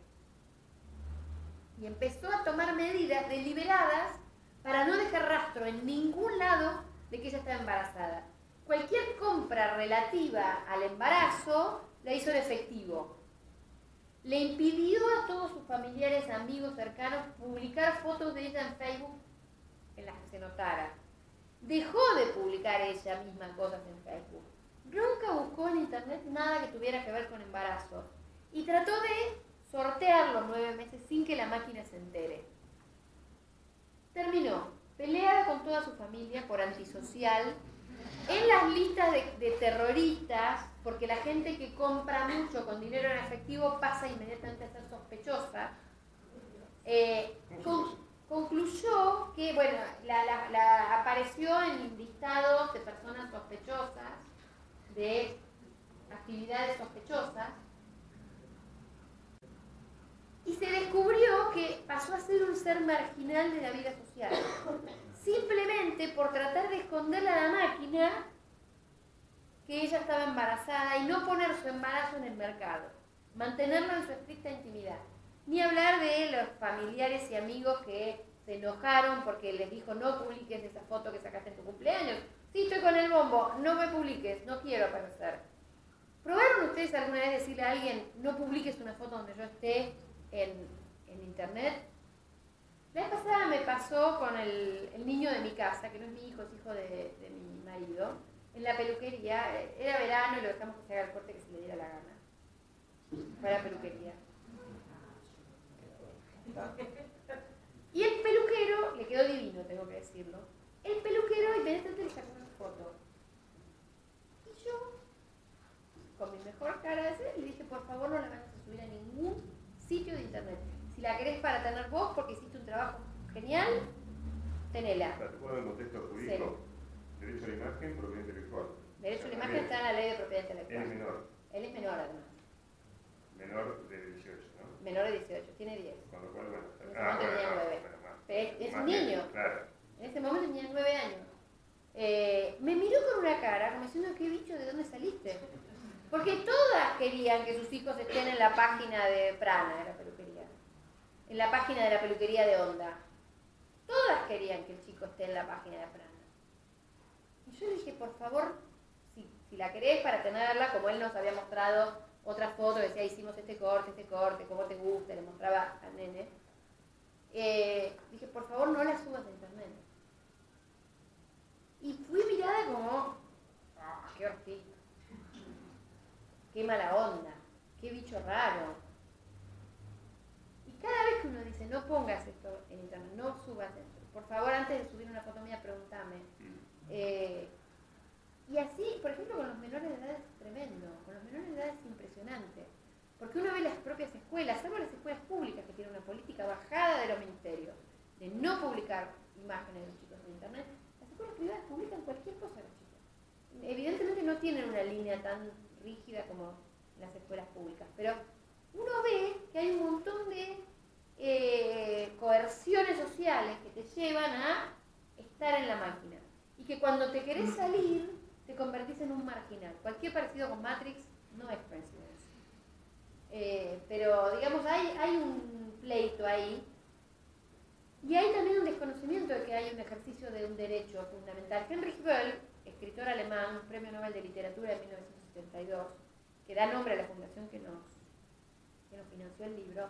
Speaker 2: Y empezó a tomar medidas deliberadas para no dejar rastro en ningún lado de que ella estaba embarazada. Cualquier compra relativa al embarazo la hizo en efectivo. Le impidió a todos sus familiares, amigos, cercanos publicar fotos de ella en Facebook en las que se notara. Dejó de publicar ella misma cosas en Facebook. Nunca buscó en internet nada que tuviera que ver con embarazo. Y trató de sortear los 9 meses sin que la máquina se entere. Terminó peleada con toda su familia por antisocial, en las listas de terroristas, porque la gente que compra mucho con dinero en efectivo pasa inmediatamente a ser sospechosa. Concluyó que, bueno, apareció en listados de personas sospechosas, de actividades sospechosas, y se descubrió que pasó a ser un ser marginal de la vida social, simplemente por tratar de esconderle a la máquina que ella estaba embarazada y no poner su embarazo en el mercado, mantenerlo en su estricta intimidad. Ni hablar de los familiares y amigos que se enojaron porque les dijo no publiques esa foto que sacaste en tu cumpleaños. Sí, estoy con el bombo, no me publiques, no quiero aparecer. ¿Probaron ustedes alguna vez decirle a alguien no publiques una foto donde yo esté en internet? La vez pasada me pasó con el niño de mi casa, que no es mi hijo, es hijo de mi marido, en la peluquería. Era verano y lo dejamos que se haga el corte que se le diera la gana. Fue a la peluquería. Y el peluquero, le quedó divino, tengo que decirlo. El peluquero inmediatamente le sacó una foto. Y yo, con mi mejor cara de ser, le dije, por favor no la vayas a subir a ningún sitio de internet. Si la querés para tener vos, porque hiciste un trabajo genial, tenela.
Speaker 1: ¿Te pongo en contexto jurídico? Sí. Derecho a la imagen, propiedad intelectual.
Speaker 2: Derecho a la imagen está en la ley de propiedad intelectual.
Speaker 1: Él es menor.
Speaker 2: Él es menor, además.
Speaker 1: Menor de 18, ¿no?
Speaker 2: Menor de 18, tiene 10.
Speaker 1: Con lo cual, bueno.
Speaker 2: En ese momento tenía 9. Es un niño.
Speaker 1: Claro.
Speaker 2: En ese momento tenía 9 años. Me miró con una cara como diciendo, ¿qué bicho? ¿De dónde saliste? Porque todas querían que sus hijos estén en la página de Prana, de la peluquería. En la página de la peluquería de Onda. Todas querían que el chico esté en la página de Prana. Y yo le dije, por favor, si la querés para tenerla, como él nos había mostrado otras fotos, decía, hicimos este corte, cómo te gusta, le mostraba al nene. Dije, por favor, no la subas a internet. Y fui mirada como, qué hortito, qué mala onda, qué bicho raro. Y cada vez que uno dice, no pongas esto en internet, no subas esto, por favor, antes de subir una foto mía, pregúntame. Y así, por ejemplo, con los menores de edad es tremendo, con los menores de edad es impresionante. Porque uno ve las propias escuelas, salvo las escuelas públicas que tienen una política bajada de los ministerios, de no publicar imágenes de los chicos en internet, las escuelas privadas publican cualquier cosa de los chicos. Evidentemente no tienen una línea tan rígida como las escuelas públicas, pero uno ve que hay un montón de coerciones sociales que te llevan a estar en la máquina. Y que cuando te querés salir, te convertís en un marginal. Cualquier parecido con Matrix no es coincidencia. Pero, digamos, hay un pleito ahí. Y hay también un desconocimiento de que hay un ejercicio de un derecho fundamental. Heinrich Böll, escritor alemán, premio Nobel de Literatura de 1972, que da nombre a la fundación que nos financió el libro,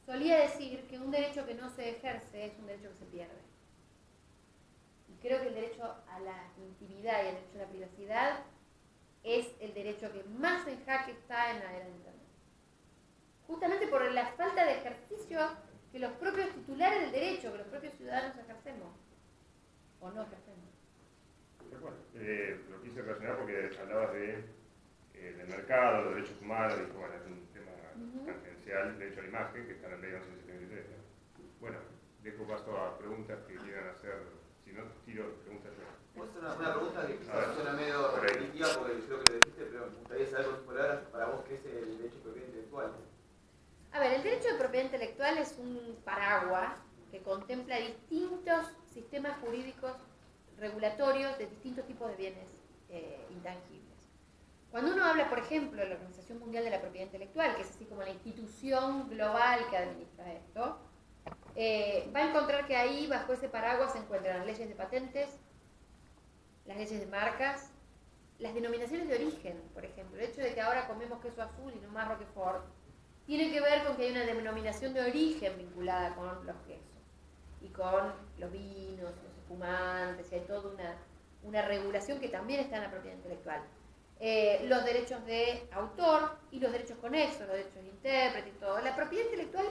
Speaker 2: solía decir que un derecho que no se ejerce es un derecho que se pierde. Y creo que el derecho a la intimidad y el derecho a la privacidad es el derecho que más en jaque está en la era de Internet. Justamente por la falta de ejercicio que los propios titulares del derecho, que los propios ciudadanos ejercemos, o no ejercemos.
Speaker 1: Bueno, lo quise relacionar porque hablabas del mercado, los derechos humanos, y bueno, es un tema tangencial, derecho a la imagen, que está en la ley 1173. Bueno, dejo paso a preguntas que quieran hacer. Si no, tiro preguntas yo.
Speaker 3: Puedo hacer una pregunta que quizás suena medio repetitiva porque creo que lo dijiste, pero me gustaría saber con tus palabras para vos qué es el derecho de propiedad intelectual.
Speaker 2: A ver, el derecho de propiedad intelectual es un paraguas que contempla distintos sistemas jurídicos regulatorios de distintos tipos de bienes intangibles. Cuando uno habla, por ejemplo, de la Organización Mundial de la Propiedad Intelectual, que es así como la institución global que administra esto, va a encontrar que ahí, bajo ese paraguas, se encuentran las leyes de patentes, las leyes de marcas, las denominaciones de origen, por ejemplo. El hecho de que ahora comemos queso azul y no más Roquefort, tiene que ver con que hay una denominación de origen vinculada con los quesos y con los vinos, los espumantes, y hay toda una regulación que también está en la propiedad intelectual. Los derechos de autor y los derechos conexos, los derechos de intérprete y todo. La propiedad intelectual,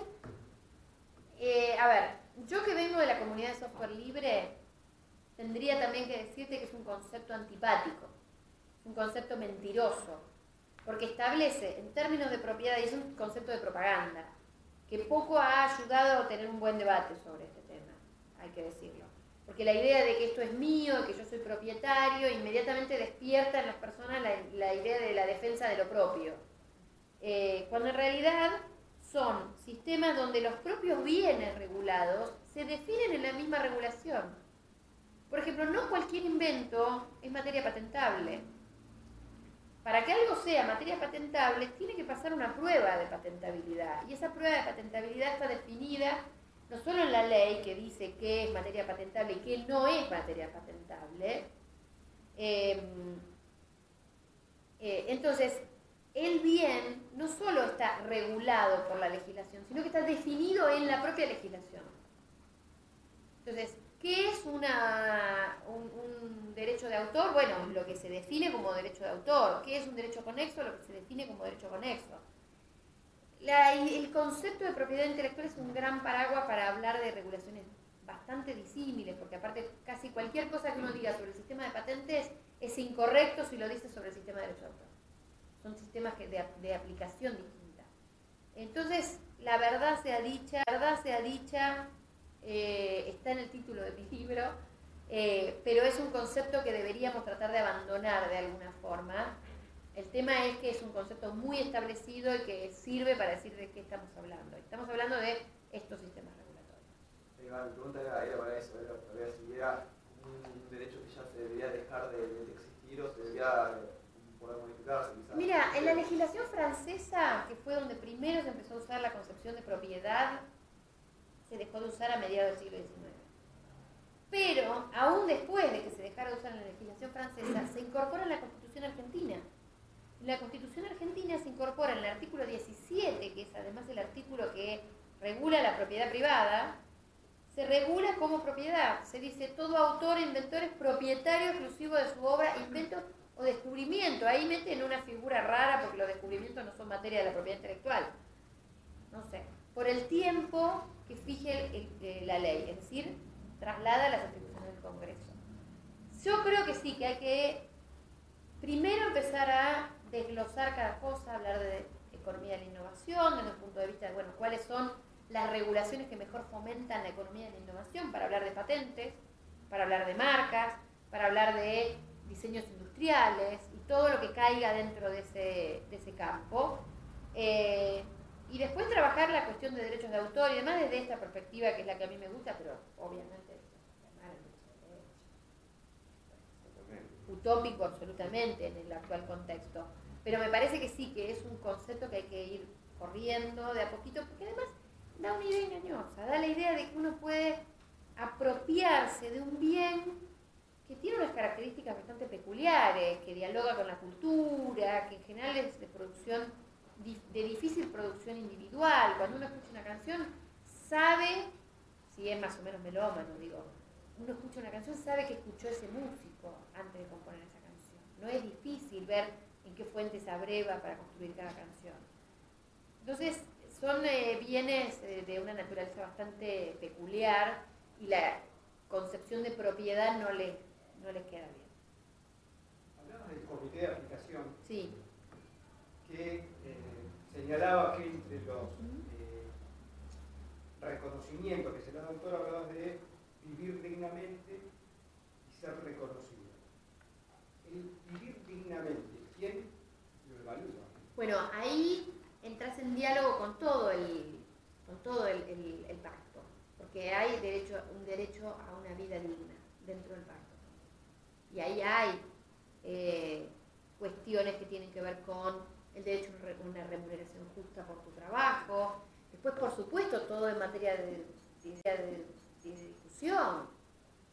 Speaker 2: a ver, yo que vengo de la comunidad de software libre, tendría también que decirte que es un concepto antipático, un concepto mentiroso, porque establece en términos de propiedad, y es un concepto de propaganda, que poco ha ayudado a tener un buen debate sobre este tema, hay que decirlo. Porque la idea de que esto es mío, que yo soy propietario, inmediatamente despierta en las personas la idea de la defensa de lo propio. Cuando en realidad son sistemas donde los propios bienes regulados se definen en la misma regulación. Por ejemplo, no cualquier invento es materia patentable. Para que algo sea materia patentable, tiene que pasar una prueba de patentabilidad. Y esa prueba de patentabilidad está definida no solo en la ley, que dice qué es materia patentable y qué no es materia patentable. Entonces, el bien no solo está regulado por la legislación, sino que está definido en la propia legislación. Entonces, ¿qué es un derecho de autor? Bueno, lo que se define como derecho de autor. ¿Qué es un derecho conexo? Lo que se define como derecho conexo. El concepto de propiedad intelectual es un gran paraguas para hablar de regulaciones bastante disímiles, porque aparte casi cualquier cosa que uno diga sobre el sistema de patentes es incorrecto si lo dice sobre el sistema de derecho de autor. Son sistemas de aplicación distinta. Entonces, la verdad sea dicha, está en el título de mi libro, pero es un concepto que deberíamos tratar de abandonar de alguna forma. El tema es que es un concepto muy establecido y que sirve para decir de qué estamos hablando. Estamos hablando de estos sistemas regulatorios.
Speaker 3: Mi pregunta era para eso, para ver si era un derecho que ya se debería dejar de existir o se debería poder modificarse quizás.
Speaker 2: Mira, en la legislación francesa, que fue donde primero se empezó a usar la concepción de propiedad, se dejó de usar a mediados del siglo XIX. Pero, aún después de que se dejara de usar en la legislación francesa, se incorpora en la Constitución argentina. En la Constitución argentina se incorpora en el artículo 17, que es además el artículo que regula la propiedad privada, se regula como propiedad. Se dice, todo autor e inventor es propietario exclusivo de su obra, invento o descubrimiento. Ahí meten una figura rara porque los descubrimientos no son materia de la propiedad intelectual. No sé. Por el tiempo que fije la ley, es decir, traslada las atribuciones del Congreso. Yo creo que sí, que hay que primero empezar a desglosar cada cosa, hablar de economía de la innovación, desde el punto de vista de, bueno, cuáles son las regulaciones que mejor fomentan la economía de la innovación, para hablar de patentes, para hablar de marcas, para hablar de diseños industriales y todo lo que caiga dentro de ese campo. Y después trabajar la cuestión de derechos de autor y demás desde esta perspectiva que es la que a mí me gusta, pero obviamente utópico absolutamente en el actual contexto. Pero me parece que sí, que es un concepto que hay que ir corriendo de a poquito, porque además da una idea engañosa, da la idea de que uno puede apropiarse de un bien que tiene unas características bastante peculiares, que dialoga con la cultura, que en general es de producción, de difícil producción individual. Cuando uno escucha una canción, sabe, si es más o menos melómano, digo, uno escucha una canción, sabe que escuchó ese músico antes de componer esa canción. No es difícil ver en qué fuente se abreva para construir cada canción. Entonces, son bienes de una naturaleza bastante peculiar y la concepción de propiedad no les queda bien.
Speaker 4: Hablamos del comité de aplicación,
Speaker 2: sí,
Speaker 4: que señalaba que entre los reconocimientos que se le da al autor hablaba de vivir dignamente y ser reconocido. El vivir dignamente, ¿quién lo evalúa?
Speaker 2: Bueno, ahí entras en diálogo con todo el pacto. porque hay un derecho a una vida digna dentro del pacto. Y ahí hay cuestiones que tienen que ver con el derecho a una remuneración justa por tu trabajo. Después, por supuesto, todo en materia de discusión.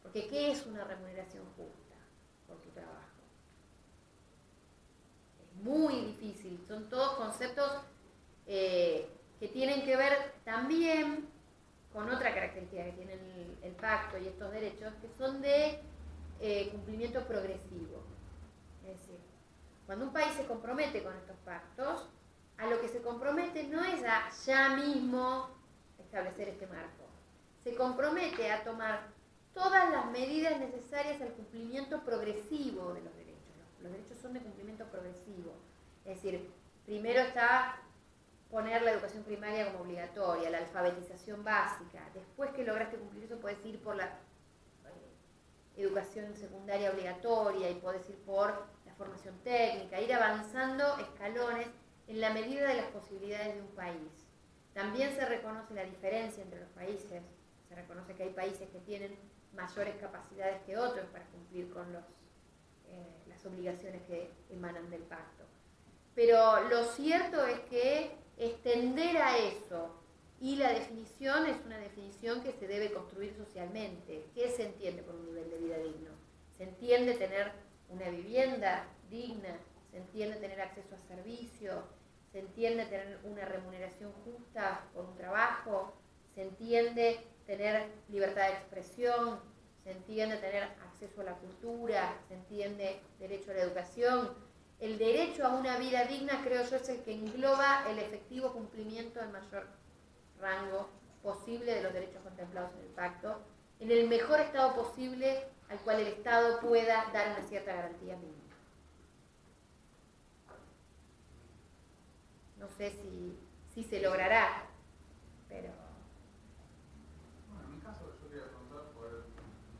Speaker 2: Porque ¿qué es una remuneración justa por tu trabajo? Es muy difícil. Son todos conceptos que tienen que ver también con otra característica que tiene el pacto y estos derechos, que son de cumplimiento progresivo. Es decir, cuando un país se compromete con estos pactos, a lo que se compromete no es a ya mismo establecer este marco. Se compromete a tomar todas las medidas necesarias al cumplimiento progresivo de los derechos. Los derechos son de cumplimiento progresivo. Es decir, primero está poner la educación primaria como obligatoria, la alfabetización básica. Después que lograste cumplir eso, puedes ir por la educación secundaria obligatoria y puedes ir por la formación técnica, ir avanzando escalones en la medida de las posibilidades de un país. También se reconoce la diferencia entre los países, se reconoce que hay países que tienen mayores capacidades que otros para cumplir con las obligaciones que emanan del pacto. Pero lo cierto es que extender a eso, y la definición es una definición que se debe construir socialmente. ¿Qué se entiende por un nivel de vida digno? Se entiende tener una vivienda digna, se entiende tener acceso a servicios, se entiende tener una remuneración justa por un trabajo, se entiende tener libertad de expresión, se entiende tener acceso a la cultura, se entiende derecho a la educación. El derecho a una vida digna, creo yo, es el que engloba el efectivo cumplimiento del mayor rango posible de los derechos contemplados en el pacto, en el mejor estado posible al cual el Estado pueda dar una cierta garantía mínima. No sé si se logrará, pero...
Speaker 5: Bueno, en mi caso yo quería preguntar por el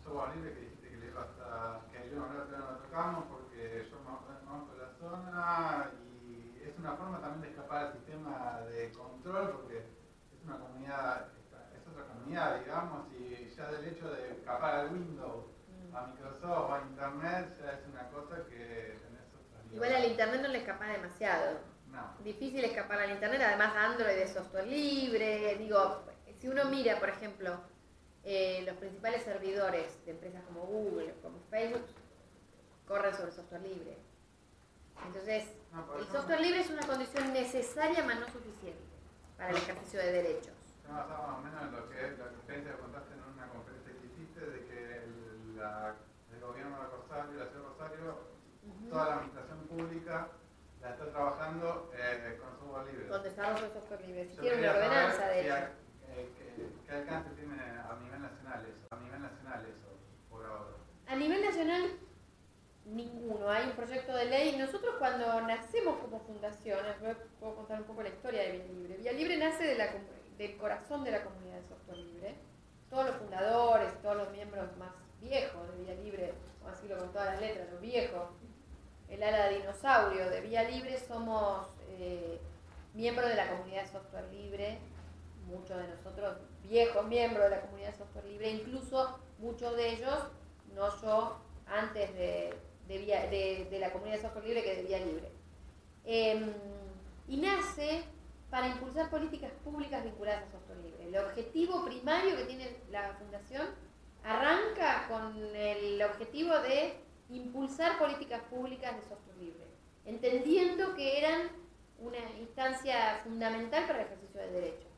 Speaker 5: software libre que dijiste que le iba hasta que yo no lo tocamos porque yo conozco la zona y es una forma también de escapar al sistema de control porque es una comunidad, es otra comunidad, digamos, y ya del hecho de escapar al Windows, a Microsoft, a Internet, ya es una cosa que tenés otras libertades.
Speaker 2: Igual al Internet no le escapa demasiado.
Speaker 5: No.
Speaker 2: Difícil escapar al Internet, además Android es software libre. Digo, si uno mira, por ejemplo, los principales servidores de empresas como Google, como Facebook, corren sobre software libre. Entonces, el software libre es una condición necesaria, mas no suficiente para el ejercicio de derechos.
Speaker 5: Yo me basaba más o menos en lo que es la experiencia que contaste en una conferencia que hiciste de que el gobierno de Rosario, la ciudad de Rosario, toda la administración pública la está trabajando con software libre.
Speaker 2: Con desarrollo de software libre. Si
Speaker 5: Yo
Speaker 2: tiene una
Speaker 5: quería
Speaker 2: ordenanza,
Speaker 5: saber
Speaker 2: de hecho.
Speaker 5: ¿Qué alcance tiene a nivel nacional eso, por ahora?
Speaker 2: A nivel nacional, ninguno. Hay un proyecto de ley. Nosotros cuando nacemos como fundación, puedo contar un poco la historia de Vía Libre. Vía Libre nace del corazón de la comunidad de software libre. Todos los fundadores, todos los miembros más viejos de Vía Libre, vamos a decirlo con todas las letras, los viejos, el ala de dinosaurio de Vía Libre, somos miembros de la comunidad de software libre, muchos de nosotros viejos miembros de la comunidad de software libre, incluso muchos de ellos, no yo, antes de la comunidad de software libre que de Vía Libre. Y nace para impulsar políticas públicas vinculadas a software libre. El objetivo primario que tiene la fundación arranca con el objetivo de impulsar políticas públicas de software libre, entendiendo que eran una instancia fundamental para el ejercicio de derechos.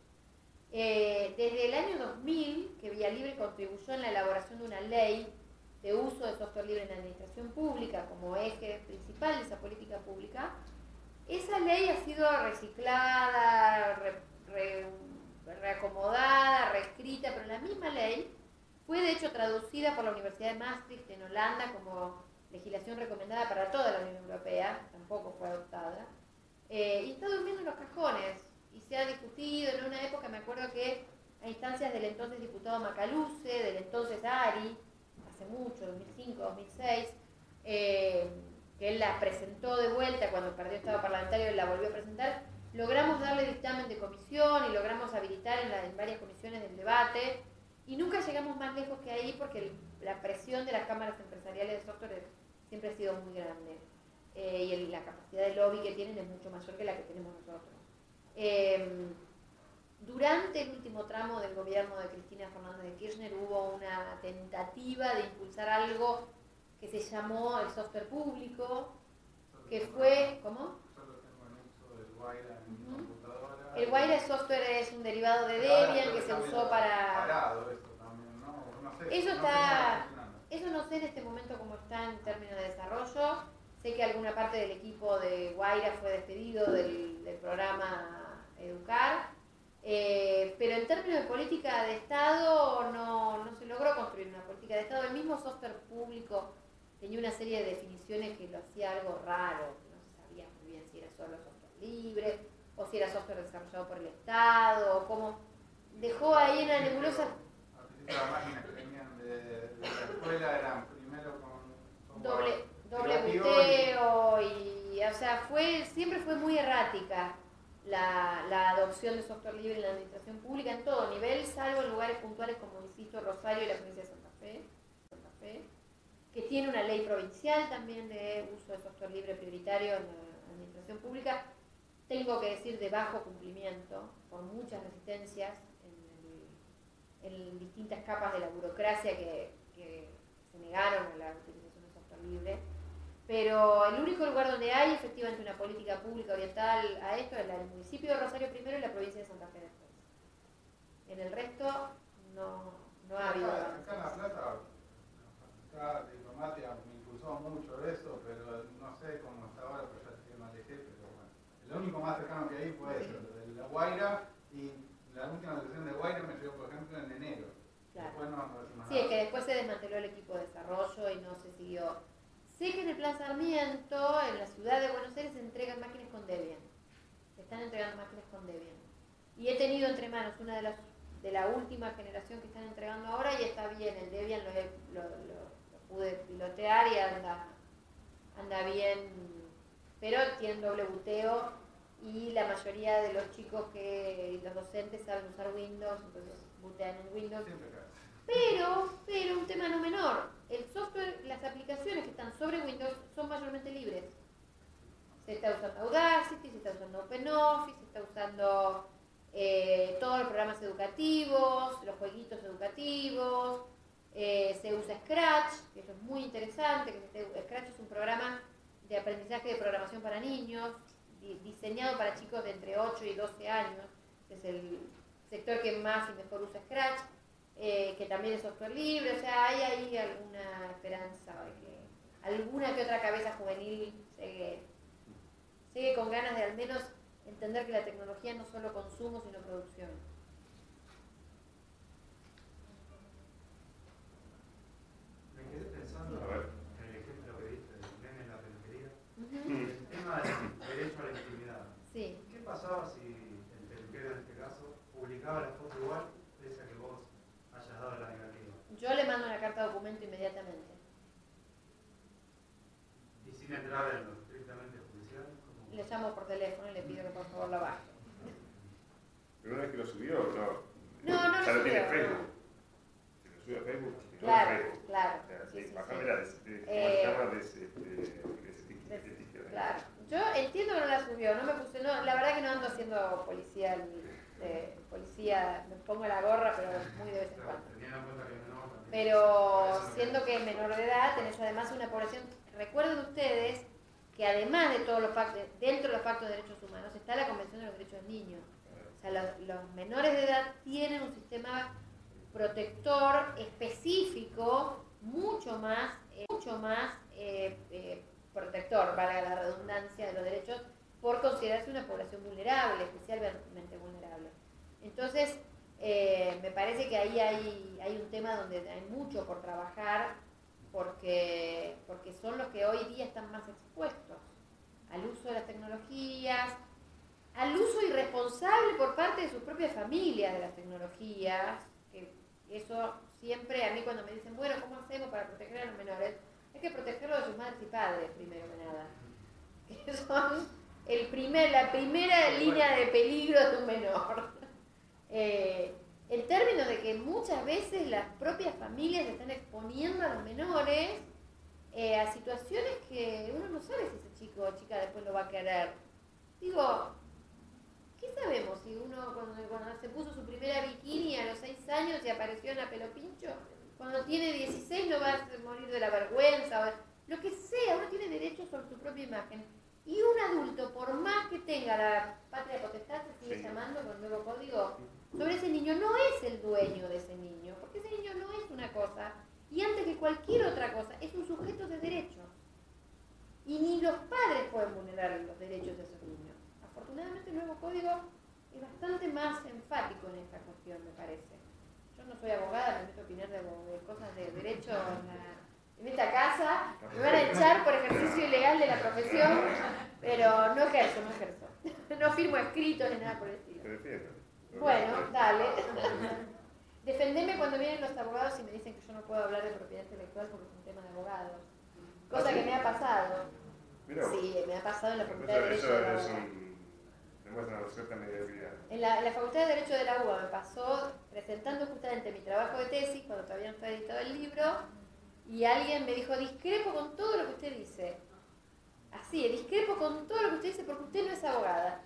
Speaker 2: Desde el año 2000, que Vía Libre contribuyó en la elaboración de una ley de uso de software libre en la administración pública como eje principal de esa política pública, esa ley ha sido reciclada, reacomodada, reescrita, pero la misma ley fue de hecho traducida por la Universidad de Maastricht en Holanda como legislación recomendada para toda la Unión Europea, tampoco fue adoptada, y está durmiendo en los cajones y se ha discutido. En una época me acuerdo que a instancias del entonces diputado Macaluce, del entonces Ari, hace mucho, 2005, 2006, que él la presentó de vuelta cuando perdió estado parlamentario, él la volvió a presentar, logramos darle dictamen de comisión y logramos habilitar en varias comisiones del debate. Y nunca llegamos más lejos que ahí porque la presión de las cámaras empresariales de software siempre ha sido muy grande. Y la capacidad de lobby que tienen es mucho mayor que la que tenemos nosotros. Durante el último tramo del gobierno de Cristina Fernández de Kirchner hubo una tentativa de impulsar algo que se llamó el software público, que fue... ¿Cómo?
Speaker 5: Solo tengo en uso el Guaira en mi computadora.
Speaker 2: El Guaira software es un derivado de
Speaker 5: Pero ahora
Speaker 2: Debian
Speaker 5: creo
Speaker 2: que se
Speaker 5: está
Speaker 2: usó
Speaker 5: medio
Speaker 2: para...
Speaker 5: parado esto también, ¿no? No sé,
Speaker 2: Eso
Speaker 5: no sé cómo
Speaker 2: está...
Speaker 5: funcionando.
Speaker 2: Eso no sé en este momento cómo está en términos de desarrollo. Sé que alguna parte del equipo de Guaira fue despedido del programa Educar. Pero en términos de política de Estado no se logró construir una política de Estado. El mismo software público tenía una serie de definiciones que lo hacía algo raro. No se sabía muy bien si era solo software libre o si era software desarrollado por el Estado, o cómo dejó ahí en la nebulosa.
Speaker 5: Al principio las máquinas que venían de la escuela eran primero con
Speaker 2: Doble
Speaker 5: privativo
Speaker 2: buteo y o sea, siempre fue muy errática la adopción de software libre en la administración pública en todo nivel, salvo en lugares puntuales como, insisto, Rosario y la provincia de Santa Fe, que tiene una ley provincial también de uso de software libre prioritario en la administración pública. Tengo que decir de bajo cumplimiento, por muchas resistencias en distintas capas de la burocracia que se negaron a la utilización de software libre. Pero el único lugar donde hay efectivamente una política pública oriental a esto es el municipio de Rosario primero y la provincia de Santa Fe después. En el resto no ha habido
Speaker 5: Acá
Speaker 2: avances.
Speaker 5: en La Plata, acá diplomacia me impulsó mucho eso, pero no sé cómo está ahora, pues ya me alejé, pero bueno. Lo único más cercano que hay fue eso, lo de la Guaira, y la última versión de Guaira me llegó, por ejemplo, en enero.
Speaker 2: Claro.
Speaker 5: Después no decimos
Speaker 2: Sí,
Speaker 5: nada.
Speaker 2: es que después se desmanteló el equipo de desarrollo y no se siguió. Sé que en el Plan Sarmiento, en la ciudad de Buenos Aires, se entregan máquinas con Debian. Se están entregando máquinas con Debian. Y he tenido entre manos una de la última generación que están entregando ahora y está bien, el Debian lo pude pilotear y anda bien, pero tiene doble buteo y la mayoría de los chicos los docentes saben usar Windows, entonces butean en Windows.
Speaker 5: Siempre cae.
Speaker 2: Pero un tema no menor, el software, las aplicaciones que están sobre Windows son mayormente libres. Se está usando Audacity, se está usando OpenOffice, se está usando todos los programas educativos, los jueguitos educativos, se usa Scratch, que eso es muy interesante, Scratch es un programa de aprendizaje de programación para niños, diseñado para chicos de entre 8 y 12 años, que es el sector que más y mejor usa Scratch. Que también es software libre, o sea, hay ahí alguna esperanza de que alguna que otra cabeza juvenil sigue con ganas de al menos entender que la tecnología no es solo consumo, sino producción.
Speaker 6: Me quedé pensando
Speaker 1: A ver.
Speaker 6: en el ejemplo que diste del nene en la peluquería. El tema del derecho a la intimidad.
Speaker 2: Sí.
Speaker 6: ¿Qué pasaba si el peluquero en este caso publicaba la foto igual, pese a que vos hayas dado la negativa?
Speaker 2: Yo le mando una carta de documento inmediatamente.
Speaker 6: Y sin entrar en lo estrictamente judicial, ¿cómo?
Speaker 2: Le llamo por teléfono y le pido que por favor la baje.
Speaker 1: Pero una vez que lo subió, no.
Speaker 2: No
Speaker 1: Ya
Speaker 2: lo
Speaker 1: lo tiene
Speaker 2: subió,
Speaker 1: Facebook. Si lo sube a Facebook, si no
Speaker 2: Claro,
Speaker 1: a Facebook.
Speaker 2: claro.
Speaker 1: O sea,
Speaker 2: Sí,
Speaker 1: sí,
Speaker 2: sí,
Speaker 1: bajame
Speaker 2: sí.
Speaker 1: la desetiqueta.
Speaker 2: Claro. Yo entiendo que no la subió, no me puse, no, la verdad que no ando haciendo policía, me pongo la gorra, pero muy de vez en cuando.
Speaker 6: Teniendo en cuenta que no, también.
Speaker 2: Pero siendo que es menor de edad, tenés además una población, recuerden ustedes que además de todos los pactos, dentro de los pactos de derechos humanos está la Convención de los Derechos del Niño. O sea, los menores de edad tienen un sistema protector específico mucho más protector, valga la redundancia, de los derechos, por considerarse una población vulnerable, especialmente vulnerable. Entonces, me parece que ahí hay un tema donde hay mucho por trabajar, porque son los que hoy día están más expuestos al uso de las tecnologías, al uso irresponsable por parte de sus propias familias de las tecnologías, que eso siempre, a mí cuando me dicen, bueno, ¿cómo hacemos para proteger a los menores? Hay que protegerlos de sus madres y padres, primero que nada, que son la primera línea de peligro de un menor. en términos de que muchas veces las propias familias están exponiendo a los menores a situaciones que uno no sabe si ese chico o chica después lo va a querer. Digo, ¿qué sabemos si uno cuando se puso su primera bikini a los 6 años y apareció en la pelo pincho, cuando tiene 16 no va a morir de la vergüenza? O lo que sea, uno tiene derecho sobre su propia imagen. Y un adulto, por más que tenga la patria potestad, se sigue llamando con el nuevo código, sobre ese niño no es el dueño de ese niño, porque ese niño no es una cosa, y antes que cualquier otra cosa, es un sujeto de derechos. Y ni los padres pueden vulnerar los derechos de esos niños. Afortunadamente el nuevo código es bastante más enfático en esta cuestión, me parece. Yo no soy abogada, me meto a opinar de cosas de derecho en esta casa, me van a echar por ejercicio ilegal de la profesión, pero no ejerzo. No firmo escritos ni nada por el estilo. Bueno, dale. Defendeme cuando vienen los abogados y me dicen que yo no puedo hablar de propiedad intelectual porque es un tema de abogados. Cosa que me ha pasado. Sí, me ha pasado en la Facultad de Derecho de la UBA.
Speaker 1: Demuestra una cierta mediocridad.
Speaker 2: En la Facultad de Derecho de la UBA me pasó presentando justamente mi trabajo de tesis, cuando todavía no estaba editado el libro, y alguien me dijo, discrepo con todo lo que usted dice. Así, discrepo con todo lo que usted dice porque usted no es abogada.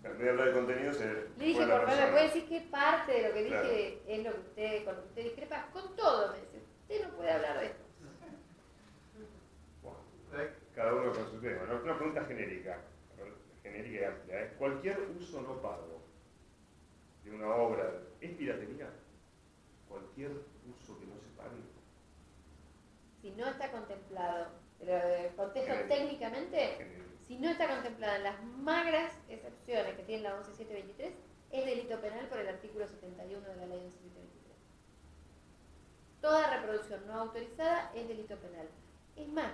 Speaker 1: En vez de hablar de contenidos,
Speaker 2: le dije, por favor, ¿me puede decir qué parte de lo que dije es lo que usted, con lo que usted discrepa? Con todo, me dice. Usted no puede hablar de esto.
Speaker 1: Bueno, cada uno con su tema, ¿no? Una pregunta genérica y amplia. Cualquier uso no pago de una obra es piratería. Cualquier uso que no se pague.
Speaker 2: Si no está contemplado, pero contesto técnicamente, si no está contemplada en las magras excepciones que tiene la 11723, es delito penal por el artículo 71 de la ley 11723. Toda reproducción no autorizada es delito penal. Es más,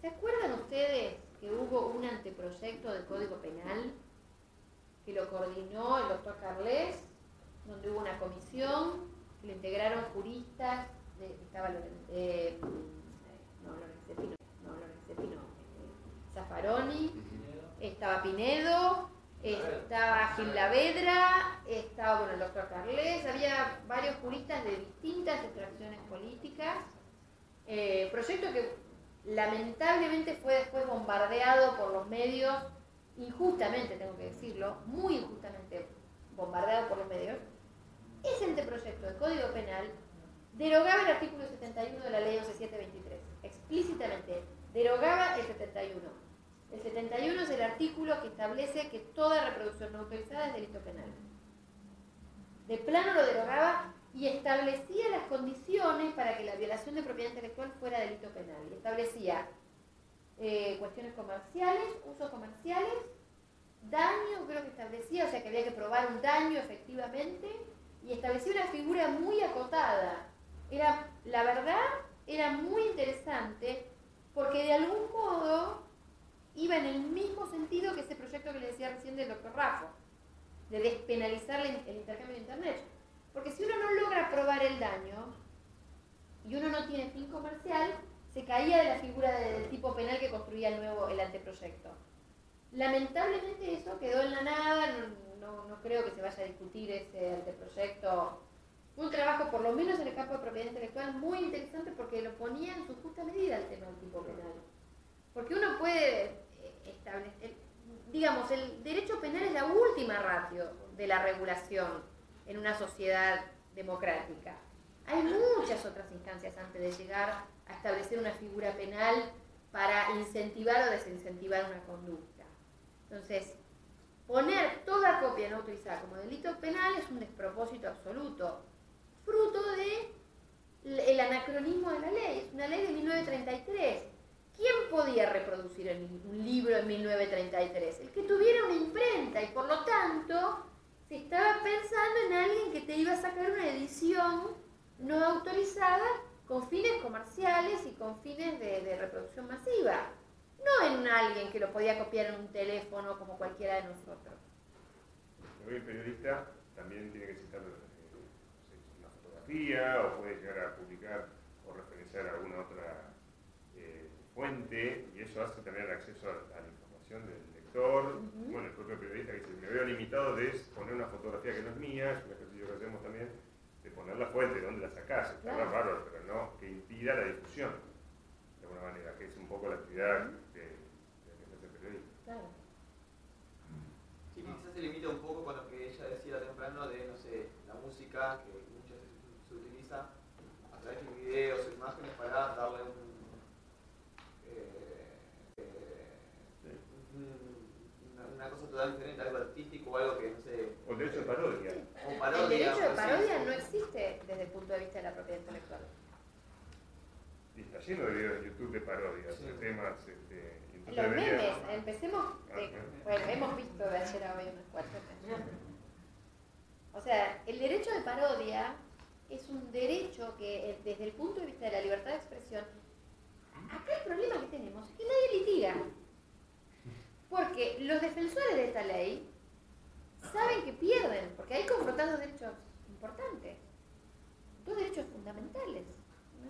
Speaker 2: ¿se acuerdan ustedes que hubo un anteproyecto del Código Penal que lo coordinó el doctor Carles, donde hubo una comisión que lo integraron juristas, estaba Zaffaroni, estaba Pinedo, estaba Gil Lavedra, estaba el doctor Carles, había varios juristas de distintas extracciones políticas. Proyecto que lamentablemente fue después bombardeado por los medios, injustamente tengo que decirlo, muy injustamente bombardeado por los medios. Ese anteproyecto de Código Penal derogaba el artículo 71 de la ley 11723, explícitamente, derogaba el 71. El 71 es el artículo que establece que toda reproducción no autorizada es delito penal. De plano lo derogaba y establecía las condiciones para que la violación de propiedad intelectual fuera delito penal. Y establecía cuestiones comerciales, usos comerciales, daño, creo que establecía, o sea que había que probar un daño efectivamente, y establecía una figura muy acotada. La verdad, era muy interesante porque de algún modo iba en el mismo sentido que ese proyecto que le decía recién del doctor Raffo, de despenalizar el intercambio de internet. Porque si uno no logra probar el daño y uno no tiene fin comercial, se caía de la figura del tipo penal que construía el anteproyecto. Lamentablemente eso quedó en la nada, no creo que se vaya a discutir ese anteproyecto. Fue un trabajo, por lo menos en el campo de propiedad intelectual, muy interesante porque lo ponía en su justa medida el tema del tipo penal. Porque uno puede establecer, digamos, el derecho penal es la última ratio de la regulación en una sociedad democrática. Hay muchas otras instancias antes de llegar a establecer una figura penal para incentivar o desincentivar una conducta. Entonces, poner toda copia no autorizada como delito penal es un despropósito absoluto, fruto del anacronismo de la ley. Es una ley de 1933. ¿Quién podía reproducir un libro en 1933? El que tuviera una imprenta, y por lo tanto se estaba pensando en alguien que te iba a sacar una edición no autorizada con fines comerciales y con fines de reproducción masiva. No en alguien que lo podía copiar en un teléfono como cualquiera de nosotros.
Speaker 1: El periodista también tiene que citar una fotografía o puede llegar a publicar o referenciar alguna otra fuente, y eso hace tener acceso a la información del lector. lector, bueno, el propio periodista que dice, me veo limitado de poner una fotografía que no es mía, es un ejercicio que hacemos también, de poner la fuente, de dónde la sacás, está
Speaker 2: Claro.
Speaker 1: bárbaro, pero no que impida la difusión, de alguna manera, que es un poco la actividad que hace el periodista.
Speaker 2: Claro.
Speaker 3: Sí, quizás se limita un poco con lo que ella decía temprano de, no sé, la música, que muchas veces se utiliza a través de videos o imágenes para darle una cosa totalmente diferente, algo artístico o algo que, no sé...
Speaker 1: O el derecho de parodia.
Speaker 3: O parodia.
Speaker 2: El derecho de
Speaker 3: sí,
Speaker 2: parodia
Speaker 3: sí.
Speaker 2: no existe desde el punto de vista de la propiedad intelectual.
Speaker 1: Y está lleno de videos en YouTube de parodias,
Speaker 3: Sí.
Speaker 1: de temas. Y entonces
Speaker 2: Los
Speaker 1: debería-
Speaker 2: memes, empecemos de,
Speaker 1: Ah,
Speaker 2: bueno, hemos visto de ayer a hoy unas cuatro. O sea, el derecho de parodia es un derecho que desde el punto de vista de la libertad de expresión, acá el problema que tenemos es que nadie litiga. Porque los defensores de esta ley saben que pierden, porque hay confrontados derechos importantes, dos derechos fundamentales.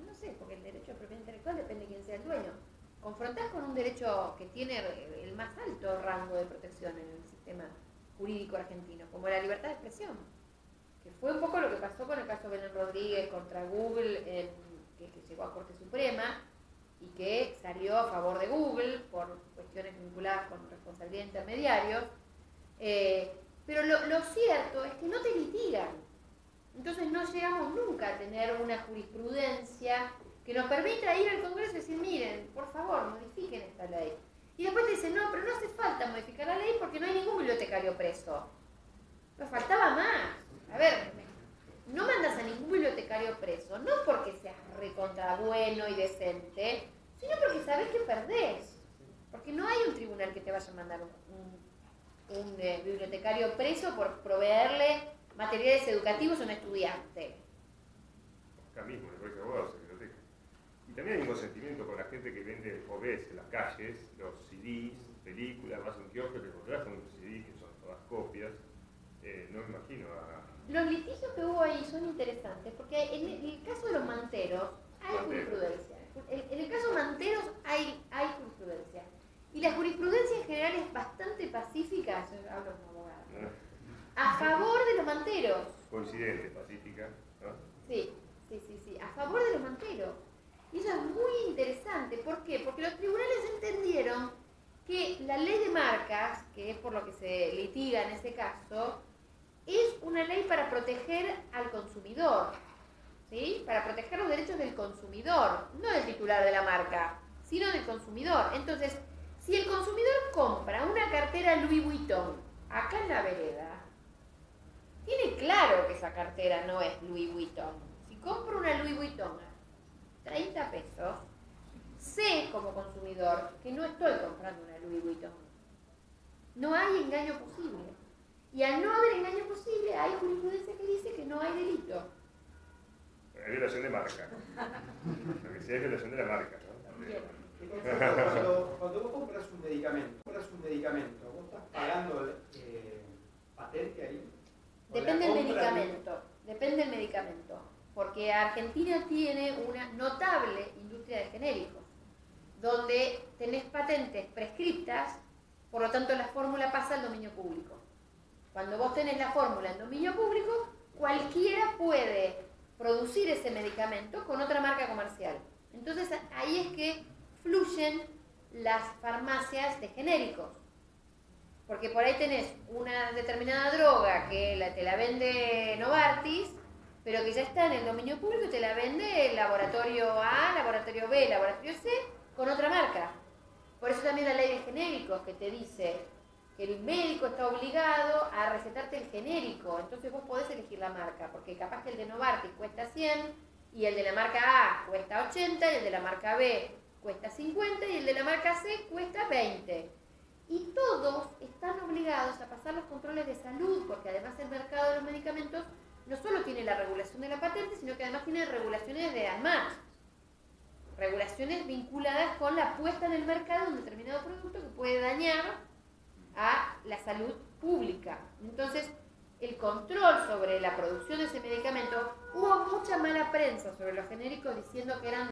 Speaker 2: No sé, porque el derecho de propiedad intelectual depende de quién sea el dueño. Confrontás con un derecho que tiene el más alto rango de protección en el sistema jurídico argentino, como la libertad de expresión, que fue un poco lo que pasó con el caso Belén Rodríguez contra Google, que llegó a Corte Suprema y que salió a favor de Google por cuestiones vinculadas con responsabilidad de intermediarios. Pero lo cierto es que no te litigan. Entonces no llegamos nunca a tener una jurisprudencia que nos permita ir al Congreso y decir, miren, por favor, modifiquen esta ley. Y después te dicen, no, pero no hace falta modificar la ley porque no hay ningún bibliotecario preso. Nos faltaba más. A ver, no mandas a ningún bibliotecario preso, no porque seas recontra bueno y decente, sino porque sabes que perdés. Porque no hay un tribunal que te vaya a mandar un bibliotecario preso por proveerle materiales educativos a un estudiante.
Speaker 1: Acá mismo, en el Colegio de Abogados, en la biblioteca. Y también hay un consentimiento con la gente que vende o ves en las calles los CDs, películas, vas a un kiosco que encontrás con un CD que son todas copias. No me imagino a...
Speaker 2: Los litigios que hubo ahí son interesantes porque en el caso de los manteros hay jurisprudencia. En el caso manteros hay jurisprudencia. Y la jurisprudencia en general es bastante pacífica, yo hablo como abogada, a favor de los manteros.
Speaker 1: Coincidente, pacífica, ¿no?
Speaker 2: Sí, a favor de los manteros. Y eso es muy interesante. ¿Por qué? Porque los tribunales entendieron que la ley de marcas, que es por lo que se litiga en ese caso, es una ley para proteger al consumidor, ¿sí? Para proteger los derechos del consumidor, no del titular de la marca, sino del consumidor. Entonces, si el consumidor compra una cartera Louis Vuitton acá en la vereda, tiene claro que esa cartera no es Louis Vuitton. Si compro una Louis Vuitton a 30 pesos, sé como consumidor que no estoy comprando una Louis Vuitton. No hay engaño posible. Y al no haber engaño posible, hay jurisprudencia que dice que no hay delito.
Speaker 1: Hay violación de marca. Lo que sí hay violación de la marca, ¿no?
Speaker 2: Bien.
Speaker 4: Cuando vos compras un medicamento, ¿vos estás pagando patente ahí?
Speaker 2: Depende del medicamento, porque Argentina tiene una notable industria de genéricos, donde tenés patentes prescriptas, por lo tanto la fórmula pasa al dominio público. Cuando vos tenés la fórmula en dominio público, cualquiera puede producir ese medicamento con otra marca comercial. Entonces ahí es que fluyen las farmacias de genéricos. Porque por ahí tenés una determinada droga que te la vende Novartis, pero que ya está en el dominio público y te la vende el laboratorio A, laboratorio B, laboratorio C, con otra marca. Por eso también la ley de genéricos que te dice que el médico está obligado a recetarte el genérico, entonces vos podés elegir la marca, porque capaz que el de Novartis cuesta 100 y el de la marca A cuesta 80 y el de la marca B cuesta 50 y el de la marca C cuesta 20. Y todos están obligados a pasar los controles de salud, porque además el mercado de los medicamentos no solo tiene la regulación de la patente, sino que además tiene regulaciones de ANMAT, regulaciones vinculadas con la puesta en el mercado de un determinado producto que puede dañar a la salud pública. Entonces, el control sobre la producción de ese medicamento, hubo mucha mala prensa sobre los genéricos diciendo que eran